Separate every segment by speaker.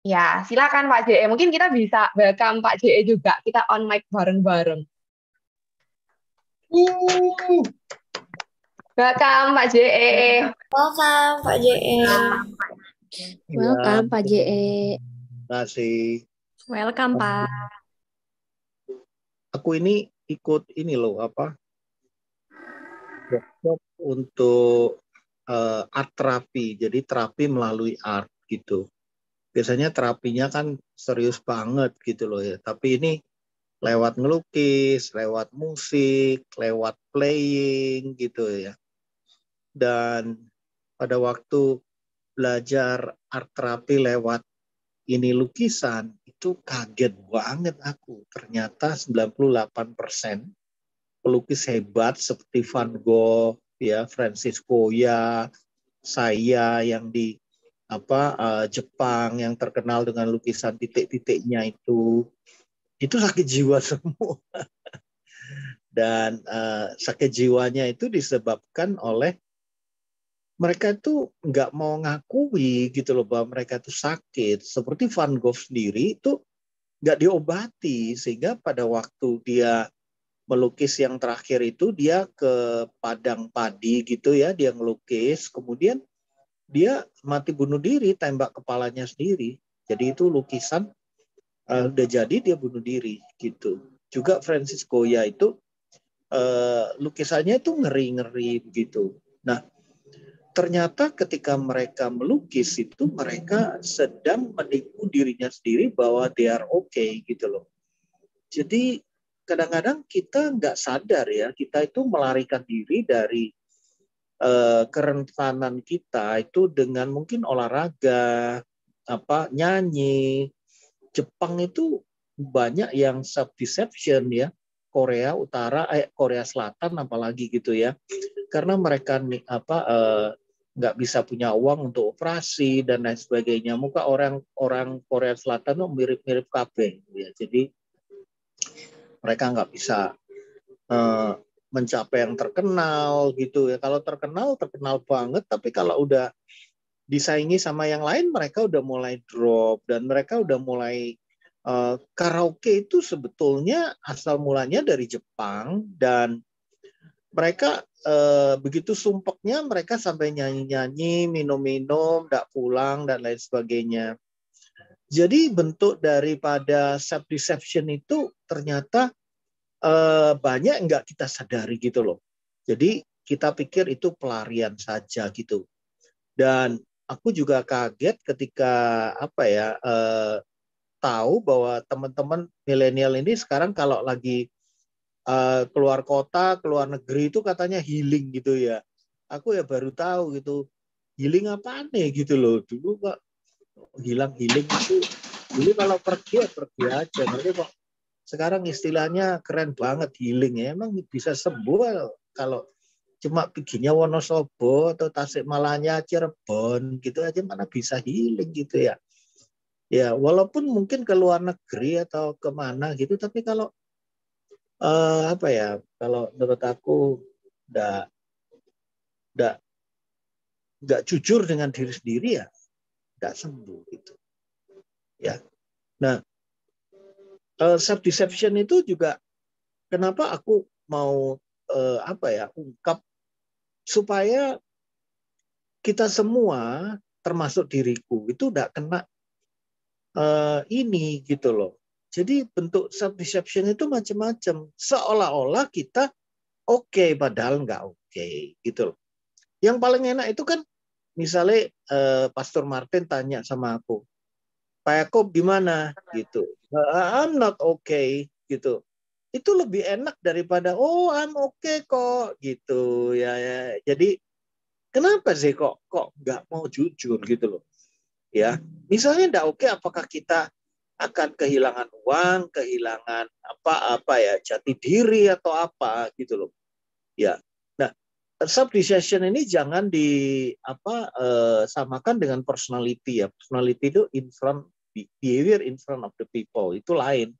Speaker 1: Ya, silakan Pak JE. Mungkin kita bisa welcome Pak JE juga. Kita on mic bareng-bareng.
Speaker 2: Hmm,
Speaker 1: Welcome Pak JE.
Speaker 2: welcome Pak JE.
Speaker 3: Welcome,
Speaker 4: Iya,
Speaker 3: Pak JE.
Speaker 4: terima kasih.
Speaker 5: Welcome, Pak.
Speaker 4: Aku ini ikut ini loh apa workshop untuk art terapi. Jadi terapi melalui art gitu. Biasanya terapinya kan serius banget gitu loh ya. Tapi ini lewat ngelukis, lewat musik, lewat playing gitu ya. Dan pada waktu belajar art terapi lewat ini lukisan, itu kaget banget aku. Ternyata 98% pelukis hebat seperti Van Gogh, ya, Francis Goya, saya yang di Jepang yang terkenal dengan lukisan titik-titiknya itu sakit jiwa semua. Dan sakit jiwanya itu disebabkan oleh mereka itu nggak mau ngakui gitu loh bahwa mereka itu sakit. Seperti Van Gogh sendiri itu nggak diobati, sehingga pada waktu dia melukis yang terakhir itu dia ke padang padi gitu ya, dia ngelukis, kemudian dia mati bunuh diri, tembak kepalanya sendiri. Jadi itu lukisan udah jadi dia bunuh diri gitu. Juga Francis Goya itu lukisannya itu ngeri-ngeri begitu. Nah, ternyata ketika mereka melukis itu mereka sedang menipu dirinya sendiri bahwa they are okay gitu loh. Jadi kadang-kadang kita nggak sadar ya, kita itu melarikan diri dari kerentanan kita itu dengan mungkin olahraga, nyanyi. Jepang itu banyak yang self deception ya, Korea Utara, Korea Selatan apalagi gitu ya, karena mereka nggak bisa punya uang untuk operasi dan lain sebagainya. Muka orang Korea Selatan tuh mirip-mirip KB ya, jadi mereka nggak bisa uh, mencapai yang terkenal gitu ya. Kalau terkenal banget, tapi kalau udah disaingi sama yang lain mereka udah mulai drop dan mereka udah mulai karaoke itu sebetulnya asal mulanya dari Jepang dan mereka begitu sumpeknya mereka sampai nyanyi-nyanyi, minum-minum, tidak pulang dan lain sebagainya. Jadi bentuk daripada self deception itu ternyata banyak nggak kita sadari gitu loh. Jadi kita pikir itu pelarian saja gitu. Dan aku juga kaget ketika tahu bahwa teman-teman milenial ini sekarang kalau lagi keluar kota, keluar negeri itu katanya healing gitu ya. Aku ya baru tahu gitu. Healing apa nih gitu loh. Dulu kok hilang healing itu. Dulu kalau pergi ya pergi aja. Nanti kok sekarang istilahnya keren banget healing ya. Emang bisa sembuh kalau cuma perginya Wonosobo atau Tasikmalaya, Cirebon gitu aja mana bisa healing gitu ya. Ya walaupun mungkin ke luar negeri atau kemana gitu, tapi kalau kalau menurut aku nggak nggak nggak jujur dengan diri sendiri ya nggak sembuh gitu ya. Nah, self deception itu juga kenapa aku mau ungkap supaya kita semua termasuk diriku itu nggak kena ini gitu loh. Jadi bentuk self deception itu macam-macam. Seolah-olah kita oke, padahal nggak oke gitu loh. Yang paling enak itu kan misalnya Pastor Martin tanya sama aku, Pak Yakob gimana gitu. I'm not okay gitu. Itu lebih enak daripada oh I'm okay kok gitu ya, ya. Jadi kenapa sih kok nggak mau jujur gitu loh ya. Misalnya nggak oke, apakah kita akan kehilangan uang, kehilangan apa ya jati diri atau apa gitu loh ya. Nah, self deception ini jangan samakan dengan personality ya. Personality itu behavior in front of the people itu lain.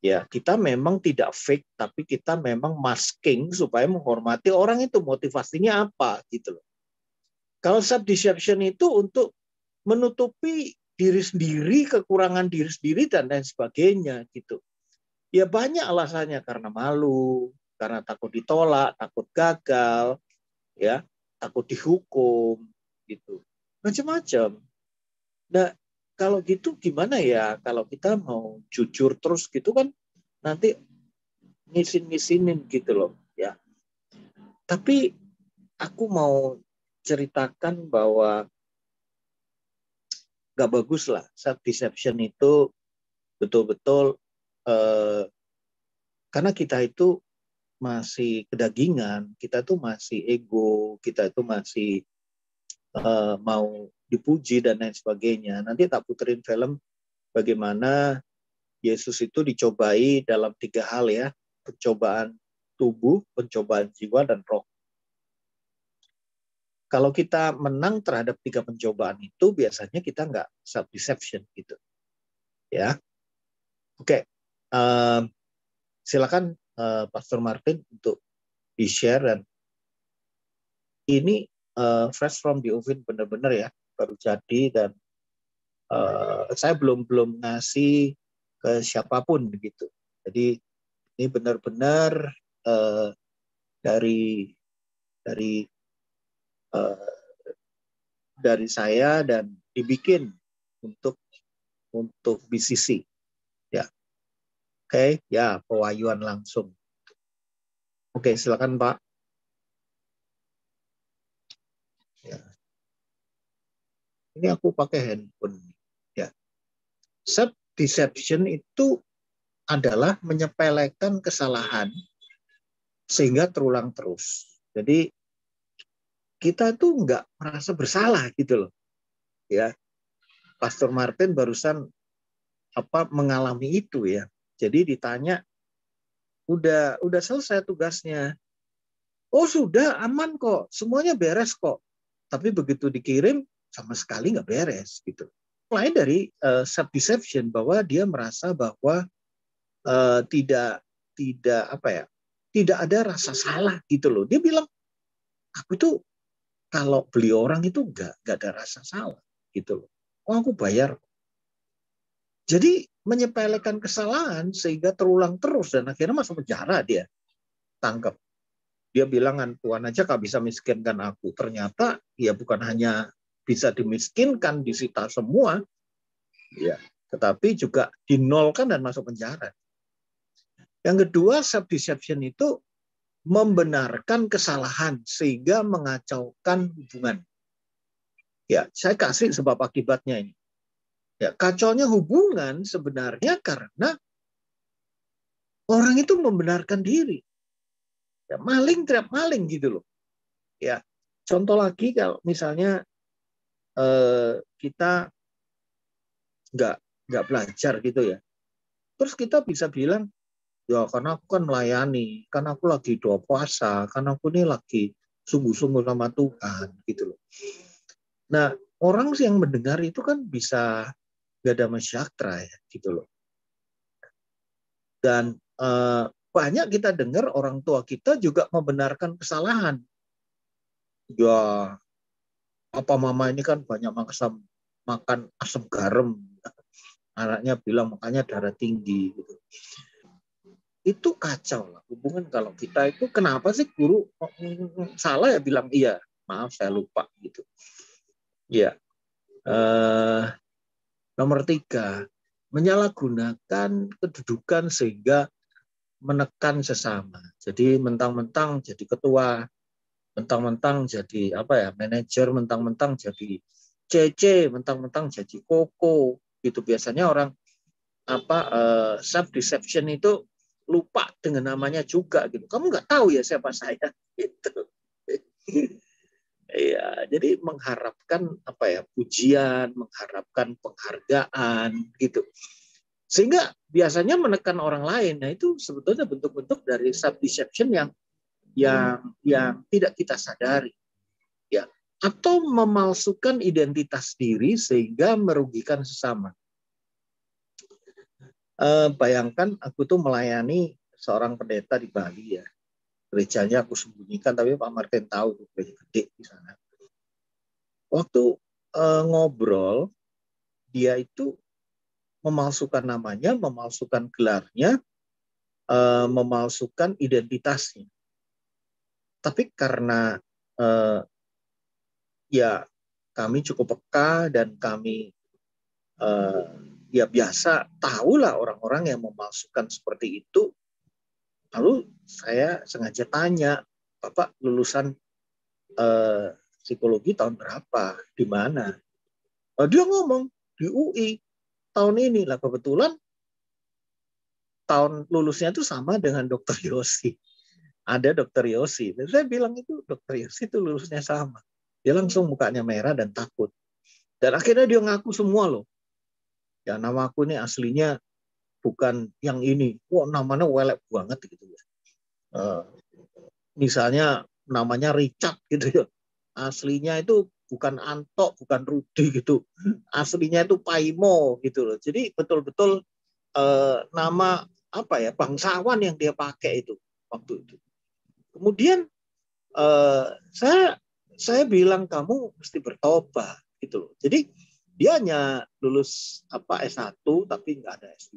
Speaker 4: Ya, kita memang tidak fake, tapi kita memang masking supaya menghormati orang itu. Motivasinya apa gitu loh. Kalau self deception itu untuk menutupi diri sendiri, kekurangan diri sendiri dan lain sebagainya gitu. Ya banyak alasannya, karena malu, karena takut ditolak, takut gagal, ya, takut dihukum gitu. Macam-macam. Nah, kalau gitu gimana ya kalau kita mau jujur terus gitu kan nanti ngisin-ngisinin gitu loh ya. Tapi aku mau ceritakan bahwa gak bagus lah self deception itu betul-betul karena kita itu masih kedagingan, kita itu masih ego, kita itu masih mau dipuji dan lain sebagainya. Nanti tak puterin film bagaimana Yesus itu dicobai dalam 3 hal ya, pencobaan tubuh, pencobaan jiwa, dan roh. Kalau kita menang terhadap 3 pencobaan itu, biasanya kita nggak self-deception gitu. Ya, oke. Silakan Pastor Martin untuk di-share, dan ini fresh from the oven benar-benar ya, baru jadi, dan saya belum ngasih ke siapapun begitu. Jadi ini benar-benar dari saya dan dibikin untuk BCC ya. Oke, ya, pewahyuan langsung. Oke, silakan Pak. Ya. Ini aku pakai handphone ya. Self deception itu adalah menyepelekan kesalahan sehingga terulang terus. Jadi kita tuh nggak merasa bersalah gitu loh. Ya, Pastor Martin barusan mengalami itu ya. Jadi ditanya, udah selesai tugasnya. Oh sudah, aman kok, semuanya beres kok. Tapi begitu dikirim sama sekali nggak beres gitu. Mulai dari self deception, bahwa dia merasa bahwa tidak ada rasa salah gitu loh. Dia bilang, aku itu kalau beli orang itu nggak ada rasa salah gitu loh. Oh aku bayar. Jadi menyepelekan kesalahan sehingga terulang terus, dan akhirnya masuk penjara dia, tangkap. Dia bilang, Tuhan aja gak bisa miskinkan aku. Ternyata ya bukan hanya bisa dimiskinkan, disita semua, ya, tetapi juga dinolkan dan masuk penjara. Yang kedua, self deception itu membenarkan kesalahan sehingga mengacaukan hubungan. Ya, saya kasih sebab akibatnya ini. Ya, kacaunya hubungan sebenarnya karena orang itu membenarkan diri. Ya, maling teriak maling gitu loh. Ya, contoh lagi, kalau misalnya kita nggak belajar gitu ya, terus kita bisa bilang, ya karena aku kan melayani, karena aku lagi doa puasa, karena aku ini lagi sungguh-sungguh sama Tuhan gitu loh. Nah, orang yang mendengar itu kan bisa gak ada sejahtera ya gitu loh. Dan banyak kita dengar orang tua kita juga membenarkan kesalahan. Ya, apa mama ini kan banyak makan asam garam. Anaknya bilang makanya darah tinggi gitu. Itu kacau lah hubungan. Kalau kita itu, kenapa sih guru salah ya bilang iya, maaf saya lupa gitu. Ya, nomor 3, menyalahgunakan kedudukan sehingga menekan sesama. Jadi mentang-mentang jadi ketua, mentang-mentang jadi manajer, mentang-mentang jadi CC, mentang-mentang jadi koko gitu. Biasanya orang self deception itu lupa dengan namanya juga gitu. Kamu nggak tahu ya siapa saya gitu. Iya, jadi mengharapkan pujian, mengharapkan penghargaan gitu. Sehingga biasanya menekan orang lain. Nah, itu sebetulnya bentuk-bentuk dari self deception yang tidak kita sadari. Ya, atau memalsukan identitas diri sehingga merugikan sesama. Bayangkan aku tuh melayani seorang pendeta di Bali ya. Gerejanya aku sembunyikan, tapi Pak Martin tahu tuh gereja gede di sana. Waktu ngobrol, dia itu memalsukan namanya, memalsukan gelarnya, memalsukan identitasnya. Tapi karena ya kami cukup peka dan kami ya biasa tahulah orang-orang yang memalsukan seperti itu. Lalu saya sengaja tanya, Bapak lulusan psikologi tahun berapa? Di mana? Dia ngomong di UI tahun ini lah, kebetulan tahun lulusnya itu sama dengan Dokter Yosi. Ada Dokter Yosi. Dan saya bilang itu Dokter Yosi itu lulusnya sama. Dia langsung mukanya merah dan takut. Dan akhirnya dia ngaku semua loh. Ya nama aku ini aslinya bukan yang ini. Wah namanya welek banget gitu ya. Misalnya namanya Richard gitu ya. Aslinya itu bukan Anto, bukan Rudi gitu. Aslinya itu Paimo gitu loh. Jadi betul-betul nama apa ya bangsawan yang dia pakai itu waktu itu. Kemudian saya bilang kamu mesti bertobat gitu loh. Jadi dia hanya lulus S1 tapi nggak ada S2.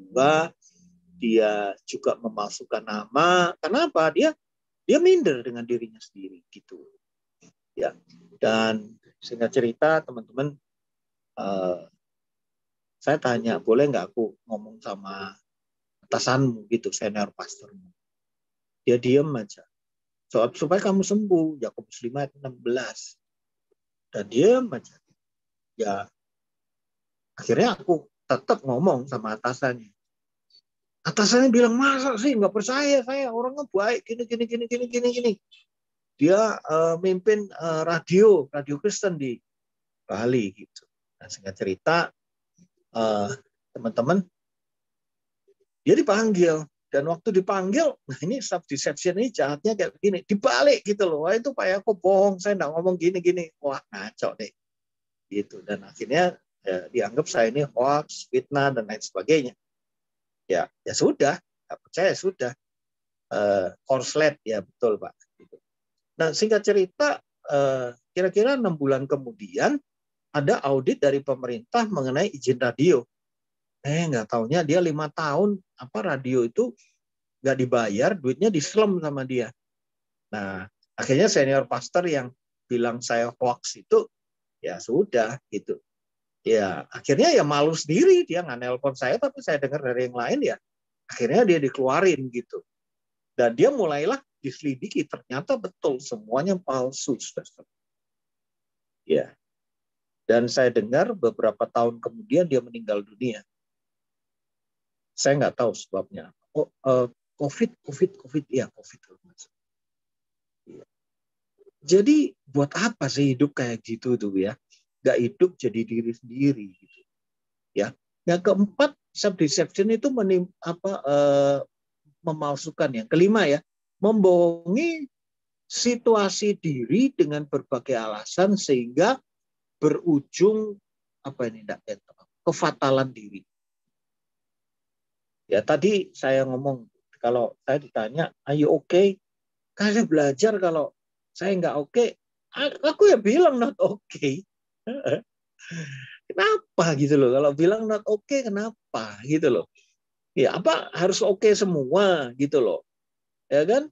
Speaker 4: Dia juga memalsukan nama. Kenapa? Dia minder dengan dirinya sendiri gitu. Ya. Dan singkat cerita teman-teman saya tanya, boleh nggak aku ngomong sama atasanmu gitu, senior pastormu. Dia diem aja. Supaya kamu sembuh, Yakobus 5 ayat 16. Dan diem aja. Ya, akhirnya aku tetap ngomong sama atasannya. Atasannya bilang, masa sih nggak percaya saya, orangnya baik, gini. Dia mimpin radio Kristen di Bali gitu. Nah, singkat cerita, teman-teman, dia dipanggil. Dan waktu dipanggil, nah ini self deception ini jahatnya kayak begini, dibalik gitu loh. Wah itu Pak Yakob bohong, saya nggak ngomong gini. Wah ngaco deh. Gitu. Dan akhirnya dianggap saya ini hoax, fitnah dan lain sebagainya. Ya sudah, nggak percaya sudah. Korslet ya betul Pak. Gitu. Nah singkat cerita, kira-kira 6 bulan kemudian ada audit dari pemerintah mengenai izin radio. Nggak taunya dia 5 tahun radio itu nggak dibayar, duitnya dislem sama dia. Nah, akhirnya senior pastor yang bilang saya hoax itu, ya sudah gitu. Ya, akhirnya ya malu sendiri, dia nggak nelpon saya, tapi saya dengar dari yang lain ya, akhirnya dia dikeluarin gitu. Dan dia mulailah diselidiki, ternyata betul semuanya palsu. Ya. Dan saya dengar beberapa tahun kemudian dia meninggal dunia. Saya nggak tahu sebabnya. COVID. Ya, COVID. Jadi buat apa sih hidup kayak gitu tuh ya? Nggak hidup jadi diri sendiri gitu. Ya. Yang keempat, self deception itu memalsukan. Yang kelima ya, membohongi situasi diri dengan berbagai alasan sehingga berujung kefatalan diri. Ya tadi saya ngomong, kalau saya ditanya, are you okay? Kan saya belajar kalau saya nggak oke, aku ya bilang not okay. Kenapa gitu loh? Kalau bilang not okay, kenapa gitu loh? Ya apa harus oke semua gitu loh? Ya kan?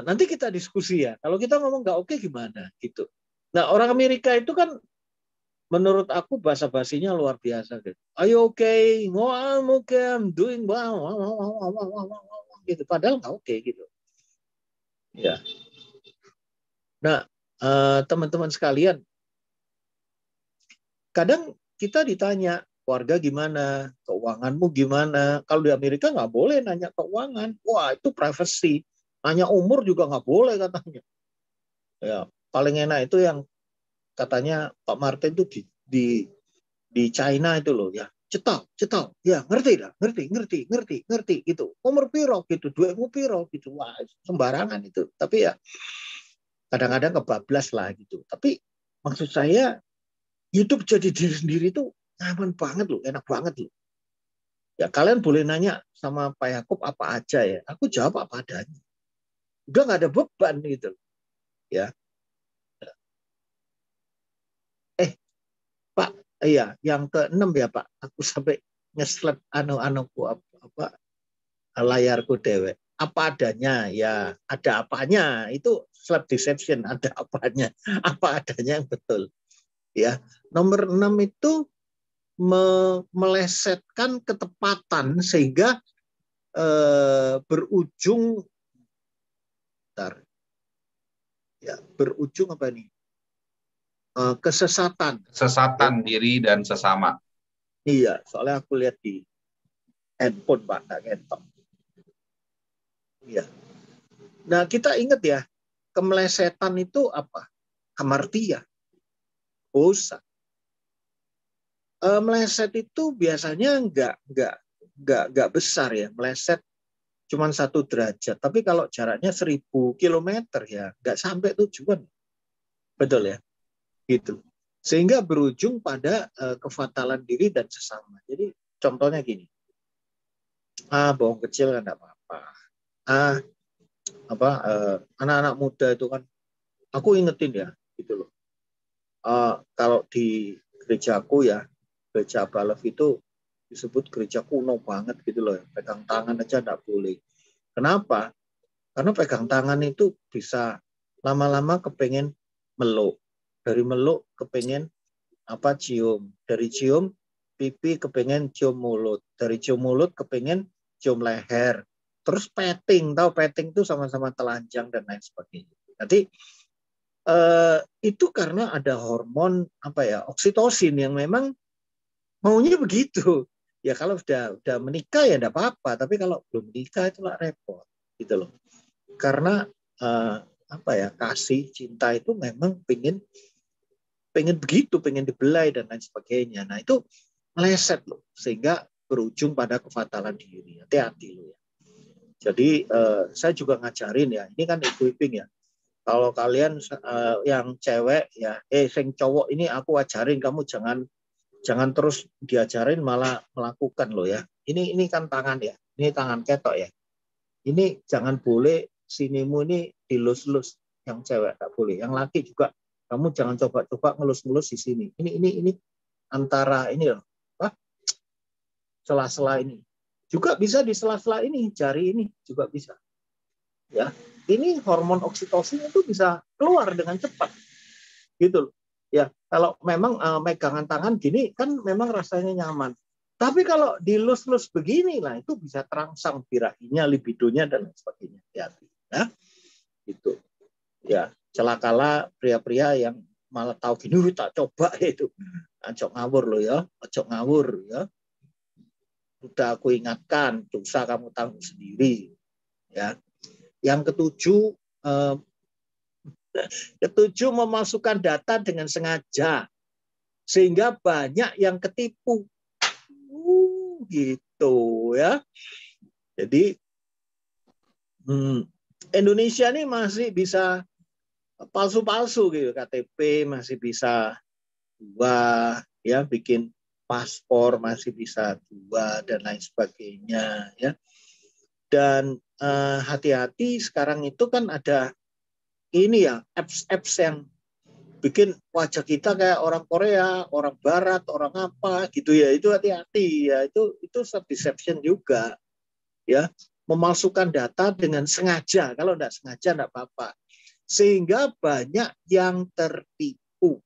Speaker 4: Nanti kita diskusi ya. Kalau kita ngomong nggak oke gimana gitu. Nah orang Amerika itu kan menurut aku bahasa basinya luar biasa gitu. Are you okay? No, I'm okay. I'm doing well. Gitu. Padahal nggak oke gitu. Ya. Nah, teman-teman sekalian, kadang kita ditanya keluarga gimana, keuanganmu gimana. Kalau di Amerika nggak boleh nanya keuangan. Wah itu privacy. Nanya umur juga nggak boleh katanya. Ya paling enak itu yang katanya Pak Martin itu di China itu loh ya. Cetal, ya ngerti dah, ngerti gitu. Umur piro gitu, duitmu piro gitu, wah sembarangan itu. Tapi ya kadang-kadang kebablas lah gitu. Tapi maksud saya hidup jadi diri sendiri itu nyaman banget loh, enak banget loh. Ya kalian boleh nanya sama Pak Yakob apa aja ya, aku jawab apa adanya. Udah nggak ada beban gitu, ya. Pak, Iya, yang keenam ya Pak. Aku sampai nge-slap apa layarku dewek. Apa adanya, ya ada apanya. Itu slap deception, ada apanya. Apa adanya yang betul. Ya, nomor 6 itu melesetkan ketepatan sehingga berujung berujung apa nih? Kesesatan.
Speaker 3: Kesesatan diri dan sesama.
Speaker 4: Iya, soalnya aku lihat di handphone Pak, nggak ngetok. Iya. Nah, kita ingat ya, kemelesetan itu apa? Hamartia. Dosa. Meleset itu biasanya nggak besar ya. Meleset cuma 1 derajat. Tapi kalau jaraknya 1000 kilometer ya nggak sampai tujuan. Betul ya? Gitu. Sehingga berujung pada kefatalan diri dan sesama. Jadi contohnya gini. Bohong kecil kan enggak apa-apa. Anak-anak muda itu kan aku ingetin ya gitu loh. Kalau di gerejaku ya, gereja Balef itu disebut gereja kuno banget gitu loh. Pegang tangan aja enggak boleh. Kenapa? Karena pegang tangan itu bisa lama-lama kepengen meluk. Dari meluk kepengen cium. Dari cium pipi kepengen cium mulut. Dari cium mulut kepengen cium leher. Terus petting, tahu petting itu sama-sama telanjang dan lain sebagainya. Nanti itu karena ada hormon oksitosin yang memang maunya begitu. Ya kalau udah menikah ya enggak apa-apa, tapi kalau belum menikah itulah repot gitu loh. Karena kasih cinta itu memang pengen begitu, pengen dibelai dan lain sebagainya. Nah, itu meleset loh sehingga berujung pada kefatalan diri. Hati-hati loh ya. Jadi saya juga ngajarin ya, ini kan equipping ya. Kalau kalian yang cewek ya, sing cowok ini aku ajarin, kamu jangan terus diajarin malah melakukan loh ya. Ini kan tangan ya, ini tangan ketok ya. Ini jangan boleh sinimu ini dilus-lus, yang cewek tak boleh. Yang laki juga kamu jangan coba-coba ngelus-ngelus di sini. Ini antara ini loh, sela-sela ini. Juga bisa di sela-sela ini, jari ini juga bisa. Ya, ini hormon oksitosin itu bisa keluar dengan cepat, gitu loh. Ya, kalau memang megangan tangan gini kan memang rasanya nyaman. Tapi kalau dilus-lus begini lah itu bisa terangsang birahinya, libidonya dan lain sebagainya. Ya, gitu. Ya, celakalah pria-pria yang malah tahu gini, tak coba itu. Ojo ngawur loh ya, ojo ngawur ya. Sudah aku ingatkan, dosa kamu tanggung sendiri. Ya. Yang ketujuh memasukkan data dengan sengaja sehingga banyak yang ketipu. Gitu ya. Jadi Indonesia ini masih bisa palsu-palsu gitu, KTP masih bisa 2 ya, bikin paspor masih bisa 2 dan lain sebagainya ya. Dan hati-hati sekarang itu kan ada ini ya, apps yang bikin wajah kita kayak orang Korea, orang Barat, orang apa gitu ya. Itu hati-hati ya, itu self deception juga ya, memalsukan data dengan sengaja. Kalau enggak sengaja enggak apa-apa. Sehingga banyak yang tertipu.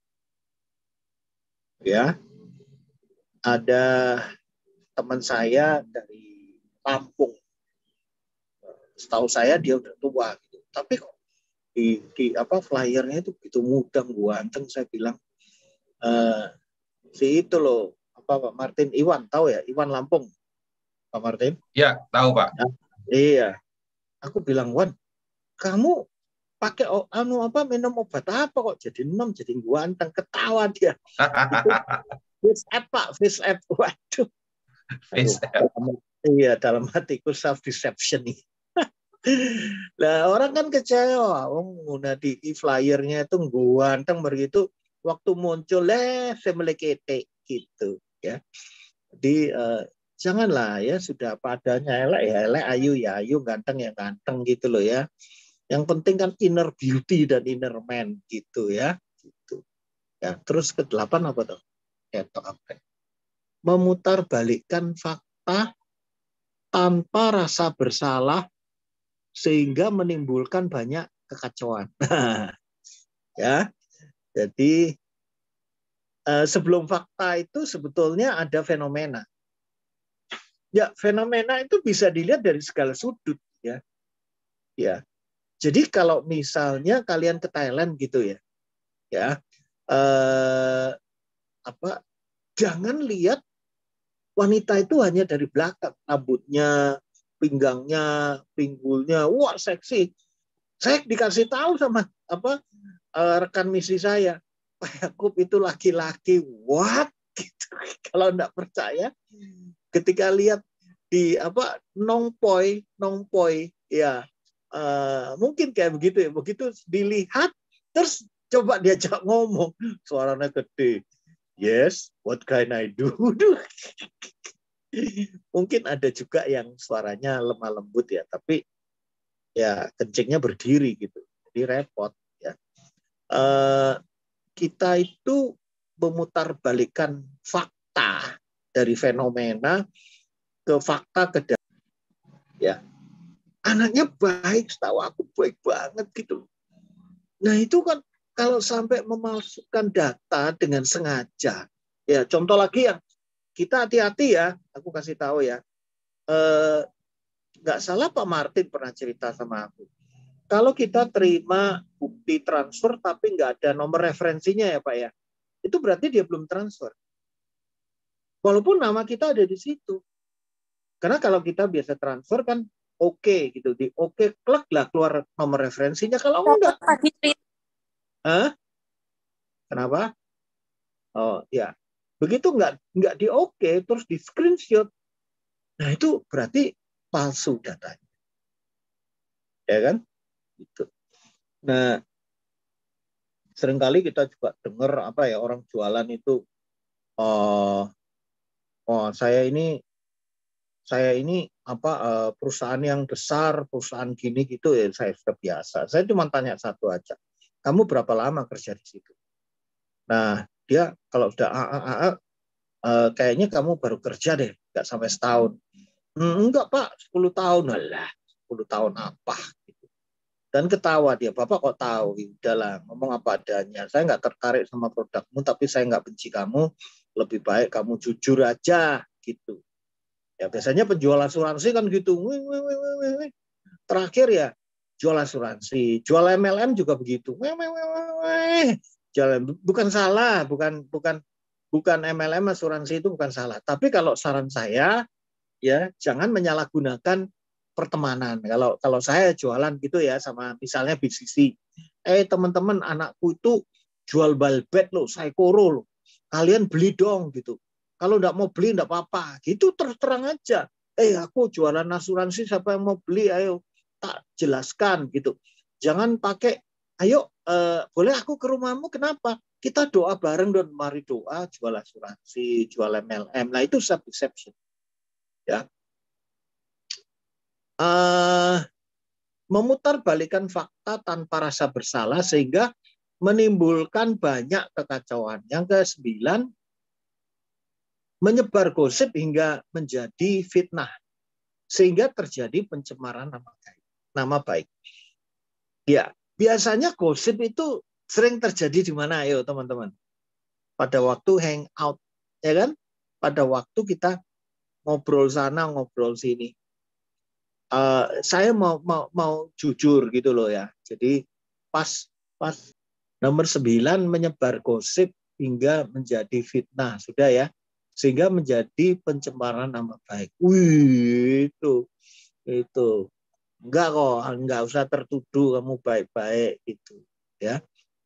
Speaker 4: Ya. Ada teman saya dari Lampung. Setahu saya dia udah tua gitu. Tapi kok di flyernya itu begitu mudah, ganteng. Saya bilang si itu loh, Pak Martin Iwan, tahu ya, Iwan Lampung, Pak Martin?
Speaker 3: Ya, tahu Pak.
Speaker 4: Nah, iya, aku bilang, Wan, kamu pakai minum obat apa kok jadi jadi ganteng? Ketawa dia. Face app Pak, face app. Waduh.
Speaker 3: Face app.
Speaker 4: Iya, dalam hatiku self deception nih. Nah, orang kan kecewa, udah di flyernya itu ganteng begitu, waktu muncul semlekete gitu ya. Jadi janganlah ya, sudah padanya, elek ya elek, ayu ya ayu, ganteng ya ganteng gitu loh ya. Yang penting kan inner beauty dan inner man gitu ya. Gitu. Ya, terus ke-8 apa tuh? atau apa? Memutarbalikkan fakta tanpa rasa bersalah sehingga menimbulkan banyak kekacauan. Ya, jadi sebelum fakta itu sebetulnya ada fenomena. Ya, fenomena itu bisa dilihat dari segala sudut, ya. Ya. Jadi kalau misalnya kalian ke Thailand gitu ya, ya, jangan lihat wanita itu hanya dari belakang, rambutnya, pinggangnya, pinggulnya, wah seksi. Saya dikasih tahu sama rekan misi saya, Pak Yakub itu laki-laki, what? Gitu. Kalau enggak percaya, ketika lihat di nongpoi, ya mungkin kayak begitu ya. Begitu dilihat, terus coba diajak ngomong, suaranya gede. Yes, what can I do? Mungkin ada juga yang suaranya lemah lembut ya, tapi ya kencingnya berdiri gitu, jadi repot ya. Kita itu memutarbalikkan fakta dari fenomena ke fakta ke ya. Anaknya baik, setahu aku baik banget gitu. Nah itu kan kalau sampai memalsukan data dengan sengaja, ya contoh lagi yang kita hati-hati ya, aku kasih tahu ya, nggak salah Pak Martin pernah cerita sama aku. Kalau kita terima bukti transfer tapi nggak ada nomor referensinya ya Pak ya, itu berarti dia belum transfer. Walaupun nama kita ada di situ. Karena kalau kita biasa transfer kan oke gitu, di oke klik lah keluar nomor referensinya. Kalau enggak, kenapa? Oh ya, begitu nggak di oke terus di screenshot, nah itu berarti palsu datanya, ya kan? Gitu. Nah, seringkali kita juga dengar orang jualan itu, saya ini perusahaan yang besar, perusahaan gini gitu ya, saya sudah biasa. Saya cuma tanya satu aja, kamu berapa lama kerja di situ? Nah, dia kalau sudah kayaknya kamu baru kerja deh, nggak sampai setahun. Enggak Pak, 10 tahun. Alah, 10 tahun apa? Dan ketawa dia, Bapak kok tahu? Udahlah, ngomong apa adanya. Saya nggak tertarik sama produkmu, tapi saya nggak benci kamu. Lebih baik kamu jujur aja, gitu. Ya biasanya penjual asuransi kan gitu. Terakhir ya jual asuransi, jual MLM juga begitu. Bukan salah, bukan MLM asuransi itu bukan salah. Tapi kalau saran saya ya jangan menyalahgunakan pertemanan. Kalau saya jualan gitu ya sama misalnya BCC. Teman-teman anakku itu jual balbet loh, Saikoro loh. Kalian beli dong gitu. Kalau enggak mau beli enggak apa-apa. Gitu terus terang aja. Aku jualan asuransi, siapa yang mau beli? Ayo tak jelaskan gitu. Jangan pakai ayo boleh aku ke rumahmu, kenapa? Kita doa bareng dan mari doa jual asuransi, jual MLM. Nah itu self deception. Ya. Memutarbalikkan fakta tanpa rasa bersalah sehingga menimbulkan banyak kekacauan. Yang ke-9, menyebar gosip hingga menjadi fitnah sehingga terjadi pencemaran nama baik. Ya, biasanya gosip itu sering terjadi di mana? Ayo teman-teman. Pada waktu hangout, ya kan? Pada waktu kita ngobrol sana, ngobrol sini. Saya mau jujur gitu loh ya. Jadi pas nomor 9 menyebar gosip hingga menjadi fitnah, sudah ya. Sehingga menjadi pencemaran nama baik. Wih, itu enggak kok, enggak usah tertuduh kamu baik-baik itu ya.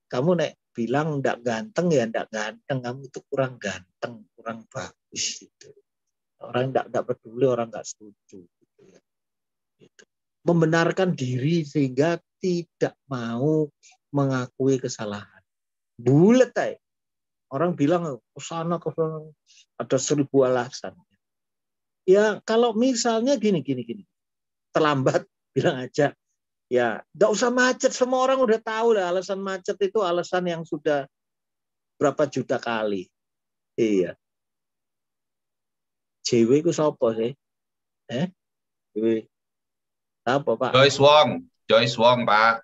Speaker 4: Kamu bilang enggak ganteng ya enggak ganteng, kamu itu kurang ganteng, kurang bagus gitu. Orang enggak peduli, orang enggak setuju gitu ya. Gitu. Membenarkan diri sehingga tidak mau mengakui kesalahan. Bulet aja. Orang bilang kesana ada 1000 alasan. Ya kalau misalnya gini. Terlambat bilang aja. Ya, enggak usah macet, semua orang udah tahu lah alasan macet itu alasan yang sudah berapa juta kali. Iya. JW ku sapa sih? JW. Apa, Pak?
Speaker 3: Joyce Wong, Pak.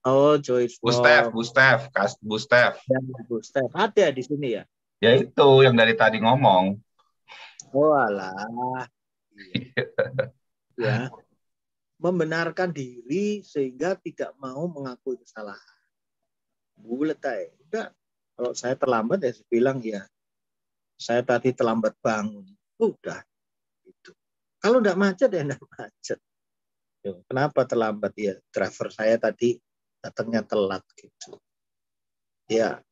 Speaker 4: Oh, Joyce Wong.
Speaker 3: Bustef.
Speaker 4: Ya, Bu Steph. Ada di sini ya?
Speaker 3: Ya itu yang dari tadi ngomong.
Speaker 4: Oh, alah. Iya. Ya. Membenarkan diri sehingga tidak mau mengakui kesalahan. Bulet aja. Udah. Kalau saya terlambat ya saya bilang ya. Saya tadi terlambat bangun. Udah. Itu. Kalau enggak macet ya enggak macet. Kenapa terlambat ya? Driver saya tadi datangnya telat gitu. Ya.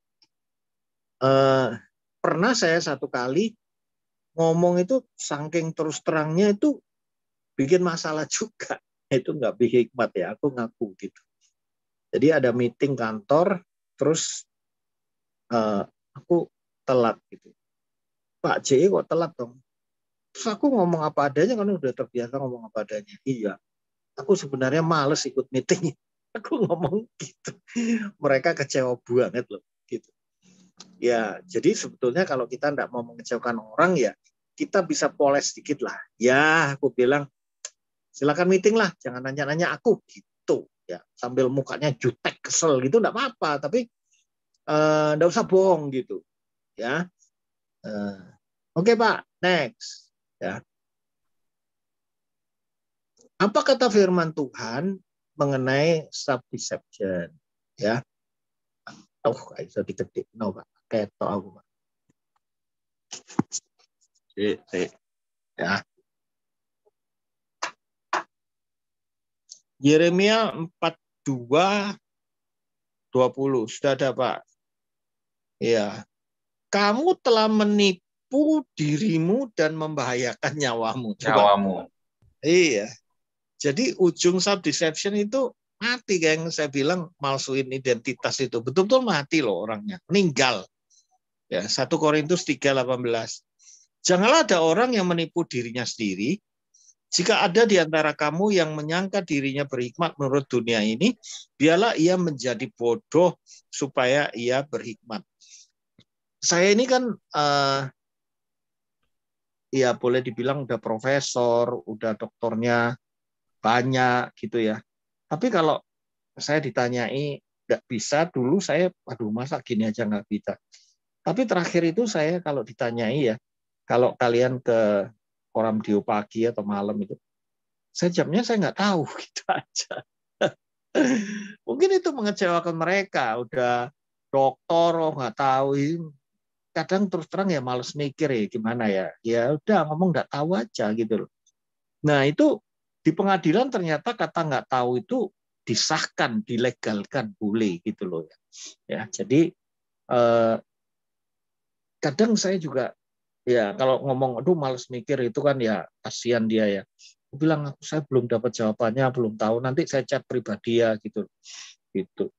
Speaker 4: Pernah saya satu kali ngomong itu saking terus terangnya itu bikin masalah juga. Itu nggak hikmat ya, aku ngaku gitu. Jadi ada meeting kantor, terus aku telat gitu. Pak J kok telat dong? Terus aku ngomong apa adanya, kan udah terbiasa ngomong apa adanya. Iya, aku sebenarnya males ikut meeting. Aku ngomong gitu. Mereka kecewa banget loh. Gitu. Ya, jadi sebetulnya kalau kita tidak mau mengecewakan orang ya, kita bisa poles sedikit lah. Ya, aku bilang, silakan meeting lah, jangan nanya-nanya aku gitu. Ya, sambil mukanya jutek kesel gitu, enggak apa-apa. Tapi enggak usah bohong gitu. Ya, oke Pak, next. Ya. Apa kata firman Tuhan mengenai self-deception? Ya, bisa diketik, no Pak, ketok aku Pak. Ya. Yeremia 42:20 sudah ada Pak. Ya, kamu telah menipu dirimu dan membahayakan nyawamu. Coba.
Speaker 3: Nyawamu.
Speaker 4: Iya. Jadi ujung self-deception itu mati, kayak yang saya bilang malsuin identitas itu. Betul-betul mati loh orangnya. Meninggal. Ya, 1 Korintus 3:18. Janganlah ada orang yang menipu dirinya sendiri. Jika ada di antara kamu yang menyangka dirinya berhikmat menurut dunia ini, biarlah ia menjadi bodoh supaya ia berhikmat. Saya ini kan ya boleh dibilang udah profesor, udah doktornya banyak gitu ya. Tapi kalau saya ditanyai nggak bisa, dulu saya, aduh masa gini aja nggak bisa. Tapi terakhir itu saya kalau ditanyai ya, kalau kalian ke Koram Dio pagi atau malam itu, saya jamnya saya nggak tahu gitu aja. Mungkin itu mengecewakan mereka, udah dokter oh nggak tahu. Kadang terus terang ya males mikir ya gimana ya. Ya udah ngomong nggak tahu aja gitu loh. Nah itu di pengadilan ternyata kata nggak tahu itu disahkan, dilegalkan, boleh gitu loh ya. Ya jadi kadang saya juga ya kalau ngomong aduh males mikir itu kan ya kasihan dia ya. Aku bilang saya belum dapat jawabannya, belum tahu, nanti saya chat pribadi ya gitu. Gitu.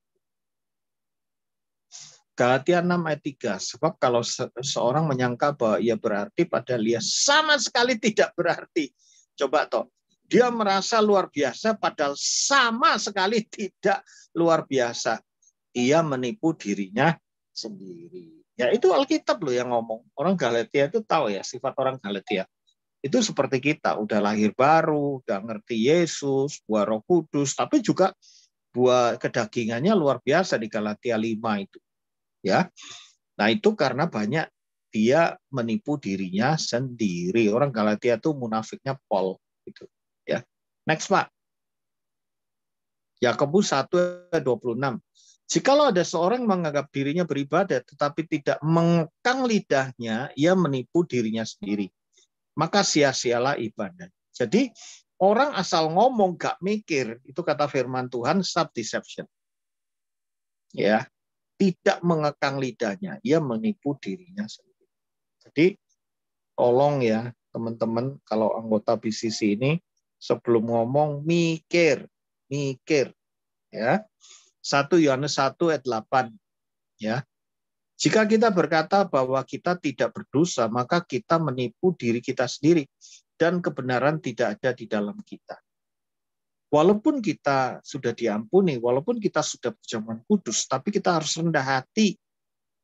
Speaker 4: Galatia 6:3, sebab kalau seorang menyangka bahwa ia berarti padahal dia sama sekali tidak berarti. Coba toh, dia merasa luar biasa padahal sama sekali tidak luar biasa. Ia menipu dirinya sendiri. Ya itu Alkitab loh yang ngomong. Orang Galatia itu tahu ya sifat orang Galatia. Itu seperti kita, udah lahir baru, udah ngerti Yesus, buah Roh Kudus, tapi juga buah kedagingannya luar biasa di Galatia 5 itu. Ya. Nah, itu karena banyak dia menipu dirinya sendiri. Orang Galatia itu munafiknya Paul gitu, ya. Next, Pak. Yakobus 1:26. Jikalau ada seorang menganggap dirinya beribadah tetapi tidak mengekang lidahnya, ia menipu dirinya sendiri. Maka sia-sialah ibadah. Jadi orang asal ngomong gak mikir, itu kata firman Tuhan self-deception. Ya, tidak mengekang lidahnya, ia menipu dirinya sendiri. Jadi tolong ya teman-teman kalau anggota BCC ini sebelum ngomong mikir ya. 1 Yohanes 1:8 ya. Jika kita berkata bahwa kita tidak berdosa, maka kita menipu diri kita sendiri dan kebenaran tidak ada di dalam kita. Walaupun kita sudah diampuni, walaupun kita sudah berjalan kudus, tapi kita harus rendah hati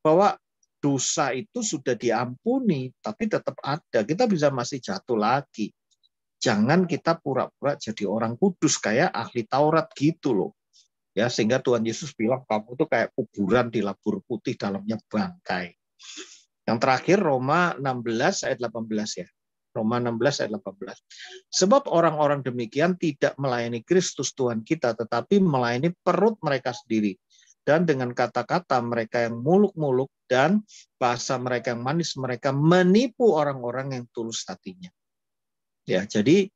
Speaker 4: bahwa dosa itu sudah diampuni, tapi tetap ada. Kita bisa masih jatuh lagi. Jangan kita pura-pura jadi orang kudus kayak ahli Taurat gitu loh. Ya, sehingga Tuhan Yesus bilang kamu tuh kayak kuburan di labur putih, dalamnya bangkai. Yang terakhir Roma 16 ayat 18 ya. Roma 16 ayat 18. Sebab orang-orang demikian tidak melayani Kristus Tuhan kita, tetapi melayani perut mereka sendiri. Dan dengan kata-kata mereka yang muluk-muluk dan bahasa mereka yang manis, mereka menipu orang-orang yang tulus hatinya. Ya, jadi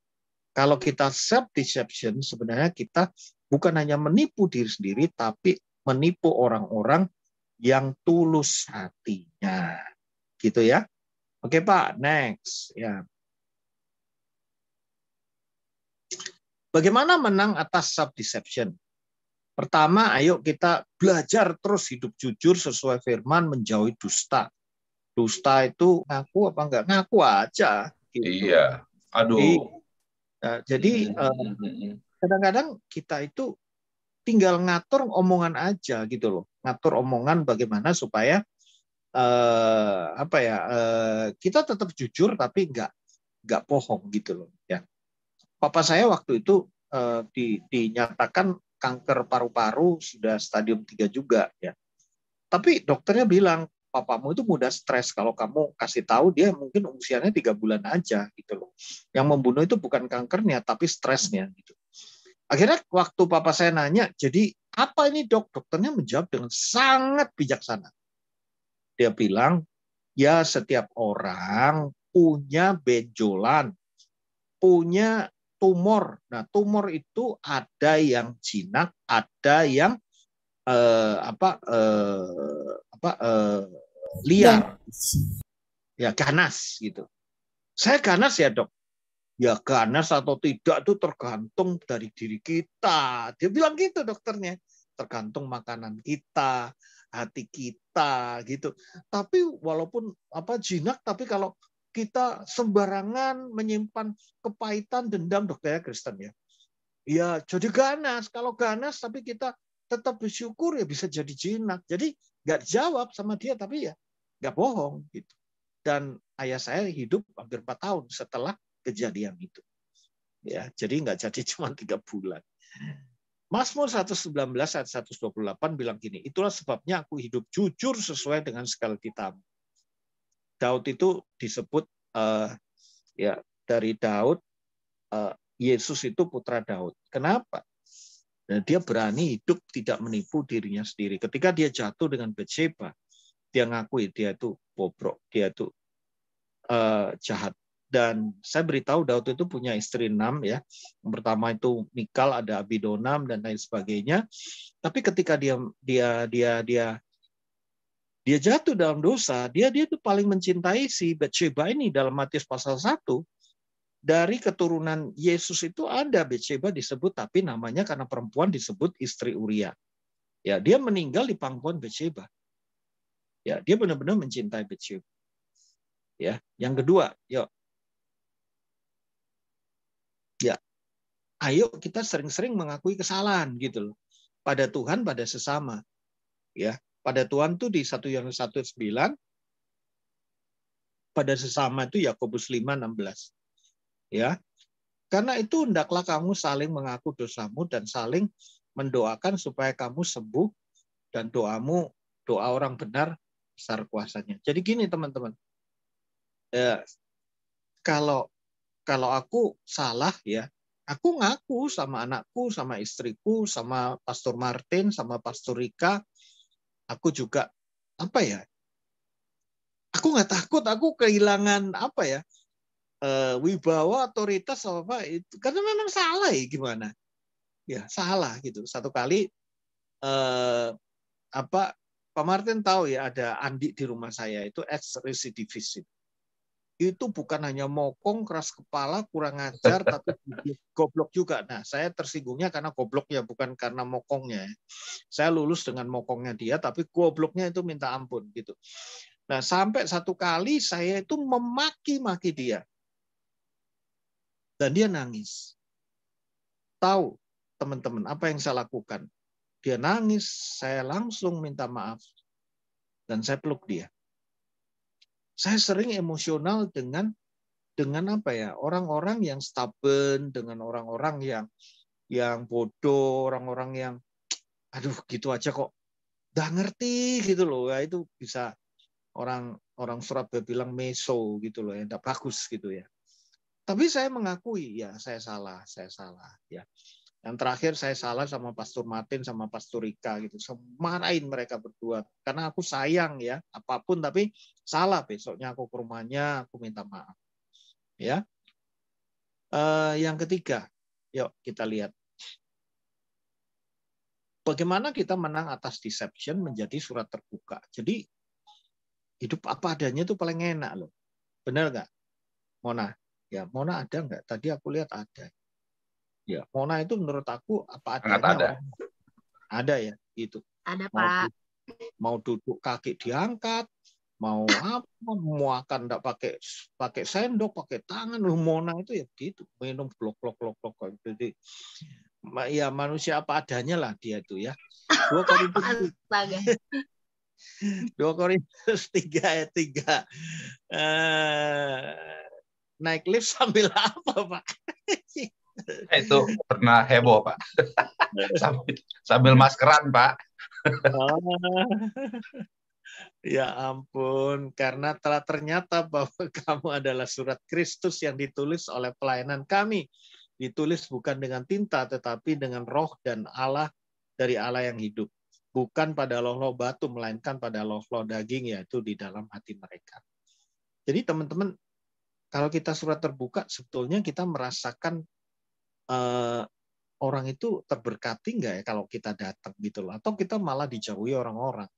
Speaker 4: kalau kita self-deception, sebenarnya kita bukan hanya menipu diri sendiri, tapi menipu orang-orang yang tulus hatinya. Gitu ya. Oke Pak, next. Ya. Bagaimana menang atas self-deception? Pertama, ayo kita belajar terus hidup jujur sesuai firman, menjauhi dusta. Dusta itu ngaku apa enggak? Ngaku aja. Gitu.
Speaker 3: Iya. Aduh.
Speaker 4: Jadi kadang-kadang kita itu tinggal ngatur omongan aja gitu loh. Ngatur omongan bagaimana supaya kita tetap jujur tapi nggak bohong gitu loh ya. Papa saya waktu itu dinyatakan kanker paru-paru sudah stadium 3 juga ya. Tapi dokternya bilang papamu itu mudah stres, kalau kamu kasih tahu dia mungkin usianya 3 bulan aja gitu loh. Yang membunuh itu bukan kankernya tapi stresnya gitu. Akhirnya waktu papa saya nanya, jadi apa ini dok? Dokternya menjawab dengan sangat bijaksana. Dia bilang, ya setiap orang punya benjolan, punya tumor. Nah, tumor itu ada yang jinak, ada yang liar. Ya, ganas gitu. Saya ganas ya, Dok. Ya, ganas atau tidak itu tergantung dari diri kita. Dia bilang gitu dokternya. Tergantung makanan kita, hati kita gitu. Tapi walaupun jinak, tapi kalau kita sembarangan menyimpan kepahitan, dendam, dokternya Kristen ya. Ya, jadi ganas. Kalau ganas tapi kita tetap bersyukur ya bisa jadi jinak. Jadi nggak jawab sama dia tapi ya nggak bohong gitu. Dan ayah saya hidup hampir 4 tahun setelah kejadian itu. Ya, jadi nggak jadi cuma 3 bulan. Mazmur 119 ayat 128 bilang gini, itulah sebabnya aku hidup jujur sesuai dengan segala kitab. Daud itu disebut dari Daud, Yesus itu putra Daud. Kenapa? Dan dia berani hidup tidak menipu dirinya sendiri. Ketika dia jatuh dengan Batsheba, dia ngakui dia itu bobrok, dia itu jahat. Dan saya beritahu Daud itu punya istri 6 ya. Yang pertama itu Mikal, ada Abidonam dan lain sebagainya. Tapi ketika dia jatuh dalam dosa, dia itu paling mencintai si Batsheba ini. Dalam Matius pasal 1, dari keturunan Yesus itu ada Batsheba disebut, tapi namanya karena perempuan disebut istri Uria. Ya, dia meninggal di pangkuan Batsheba. Ya, dia benar-benar mencintai Batsheba. Ya, yang kedua, yuk. Ya, ayo kita sering-sering mengakui kesalahan gitu loh. Pada Tuhan, pada sesama. Ya, pada Tuhan tuh di 1 Yohanes 1:9, pada sesama itu Yakobus 5:16. Ya. Karena itu hendaklah kamu saling mengaku dosamu dan saling mendoakan supaya kamu sembuh, dan doamu doa orang benar besar kuasanya. Jadi gini teman-teman. Kalau aku salah ya, aku ngaku sama anakku, sama istriku, sama Pastor Martin, sama Pastor Rika. Aku juga aku nggak takut, aku kehilangan wibawa, otoritas apa itu, karena memang salah ya, gimana ya, salah gitu. Satu kali Pak Martin tahu ya, ada Andi di rumah saya itu ex residivis. Itu bukan hanya mokong, keras kepala, kurang ajar, tapi goblok juga. Nah, saya tersinggungnya karena gobloknya, bukan karena mokongnya. Saya lulus dengan mokongnya dia, tapi gobloknya itu minta ampun gitu. Nah, sampai satu kali saya itu memaki-maki dia. Dan dia nangis. Tahu, teman-teman, apa yang saya lakukan? Dia nangis, saya langsung minta maaf. Dan saya peluk dia. Saya sering emosional dengan apa ya, orang-orang yang stubborn, dengan orang-orang yang bodoh, orang-orang yang aduh gitu aja kok udah ngerti gitu loh. Ya itu bisa orang Surabaya bilang meso gitu loh, ya enggak bagus gitu ya. Tapi saya mengakui ya saya salah ya. Yang terakhir saya salah sama Pastor Martin sama Pastor Rika gitu. Saya marahin mereka berdua karena aku sayang ya, apapun tapi salah, besoknya aku ke rumahnya, aku minta maaf. Ya. Yang ketiga, yuk kita lihat. Bagaimana kita menang atas deception menjadi surat terbuka. Jadi hidup apa adanya itu paling enak loh. Benar nggak, Mona? Ya, Mona ada nggak? Tadi aku lihat ada. Ya, Mona itu menurut aku apa
Speaker 3: Sangat
Speaker 4: adanya
Speaker 3: ada.
Speaker 4: orang ada ya, gitu.
Speaker 2: Ada,
Speaker 4: Mau
Speaker 2: Pak.
Speaker 4: mau duduk kaki diangkat, mau apa, mau makan enggak pakai sendok, pakai tangan. Loh, Mona itu ya gitu, minum blok jadi ya manusia apa adanya lah dia itu ya. 2 Korintus
Speaker 2: Astaga.
Speaker 4: 2 Korintus 3 ayat 3. Naik lift sambil apa, Pak?
Speaker 3: Itu pernah heboh, Pak. Sambil maskeran, Pak.
Speaker 4: Ya ampun, karena telah ternyata bahwa kamu adalah surat Kristus yang ditulis oleh pelayanan kami. Ditulis bukan dengan tinta, tetapi dengan roh dan Allah dari Allah yang hidup. Bukan pada loh-loh batu, melainkan pada loh-loh daging, yaitu di dalam hati mereka. Jadi teman-teman, kalau kita surat terbuka, sebetulnya kita merasakan orang itu terberkati nggak ya kalau kita datang gitu loh, atau kita malah dijauhi orang-orang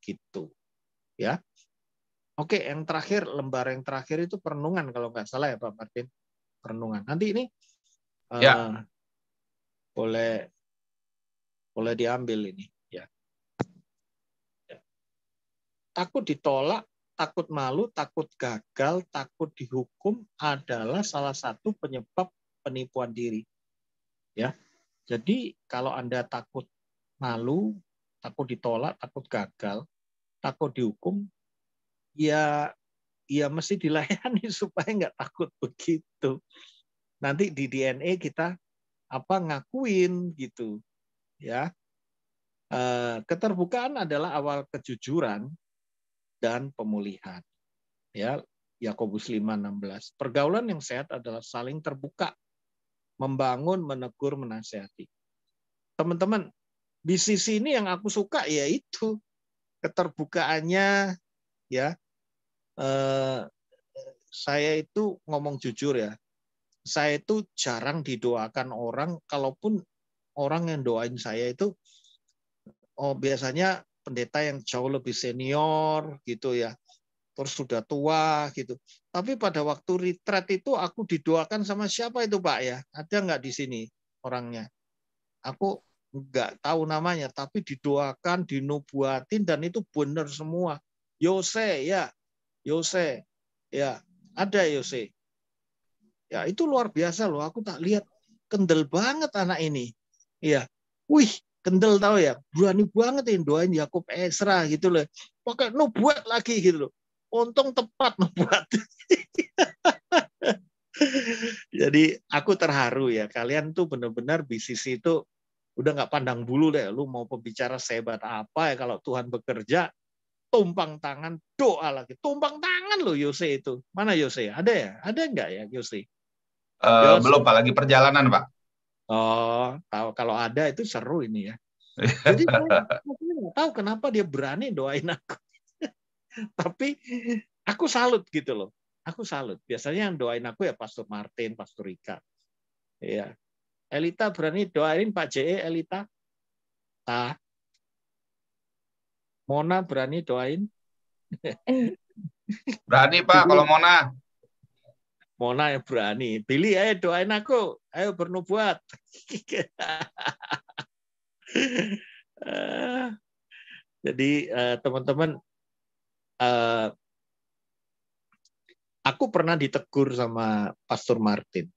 Speaker 4: gitu ya. Oke, yang terakhir, lembar yang terakhir itu perenungan kalau nggak salah ya Pak Martin, perenungan. Nanti ini
Speaker 3: Ya.
Speaker 4: boleh diambil ini ya. Takut ditolak, takut malu, takut gagal, takut dihukum adalah salah satu penyebab penipuan diri. Ya. Jadi kalau Anda takut malu, takut ditolak, takut gagal, takut dihukum, ya mesti dilayani supaya nggak takut begitu. Nanti di DNA kita ngakuin gitu. Ya. Keterbukaan adalah awal kejujuran dan pemulihan. Ya, Yakobus 5:16. Pergaulan yang sehat adalah saling terbuka, membangun, menegur, menasihati. Teman-teman, di sisi ini yang aku suka yaitu keterbukaannya ya. Saya itu ngomong jujur ya. Saya itu jarang didoakan orang, kalaupun orang yang doain saya itu biasanya pendeta yang jauh lebih senior gitu ya. Terus sudah tua gitu. Tapi pada waktu retreat itu aku didoakan sama siapa itu Pak ya? Ada nggak di sini orangnya? Aku nggak tahu namanya, tapi didoakan, dinubuatin, dan itu benar semua. Yose ya, ada Yose. Ya itu luar biasa loh. Aku tak lihat, kendel banget anak ini. Ya, wih, kendel tahu ya, berani banget ini doain Yakub Esra gitu loh. Pakai nubuat lagi gitu loh. Untung tepat nubuat. Jadi aku terharu ya. Kalian tuh benar-benar bisnis itu udah nggak pandang bulu deh. Lu mau pembicara sehebat apa ya, kalau Tuhan bekerja, tumpang tangan, doa lagi. Tumpang tangan loh Yose itu. Mana Yose? Ada ya? Ada nggak ya Yose?
Speaker 3: Belum, Pak. Lagi perjalanan, Pak.
Speaker 4: Oh, tahu kalau ada itu seru ini ya. Jadi saya nggak tahu kenapa dia berani doain aku. Tapi aku salut gitu loh. Aku salut. Biasanya yang doain aku ya Pastor Martin, Pastor Rika. Ya. Elita berani doain Pak JE, Elita? Mona berani doain?
Speaker 3: Berani, Pak, kalau Mona.
Speaker 4: Mona yang berani. Billy, ayo doain aku. Ayo bernubuat. Jadi teman-teman, aku pernah ditegur sama Pastor Martin.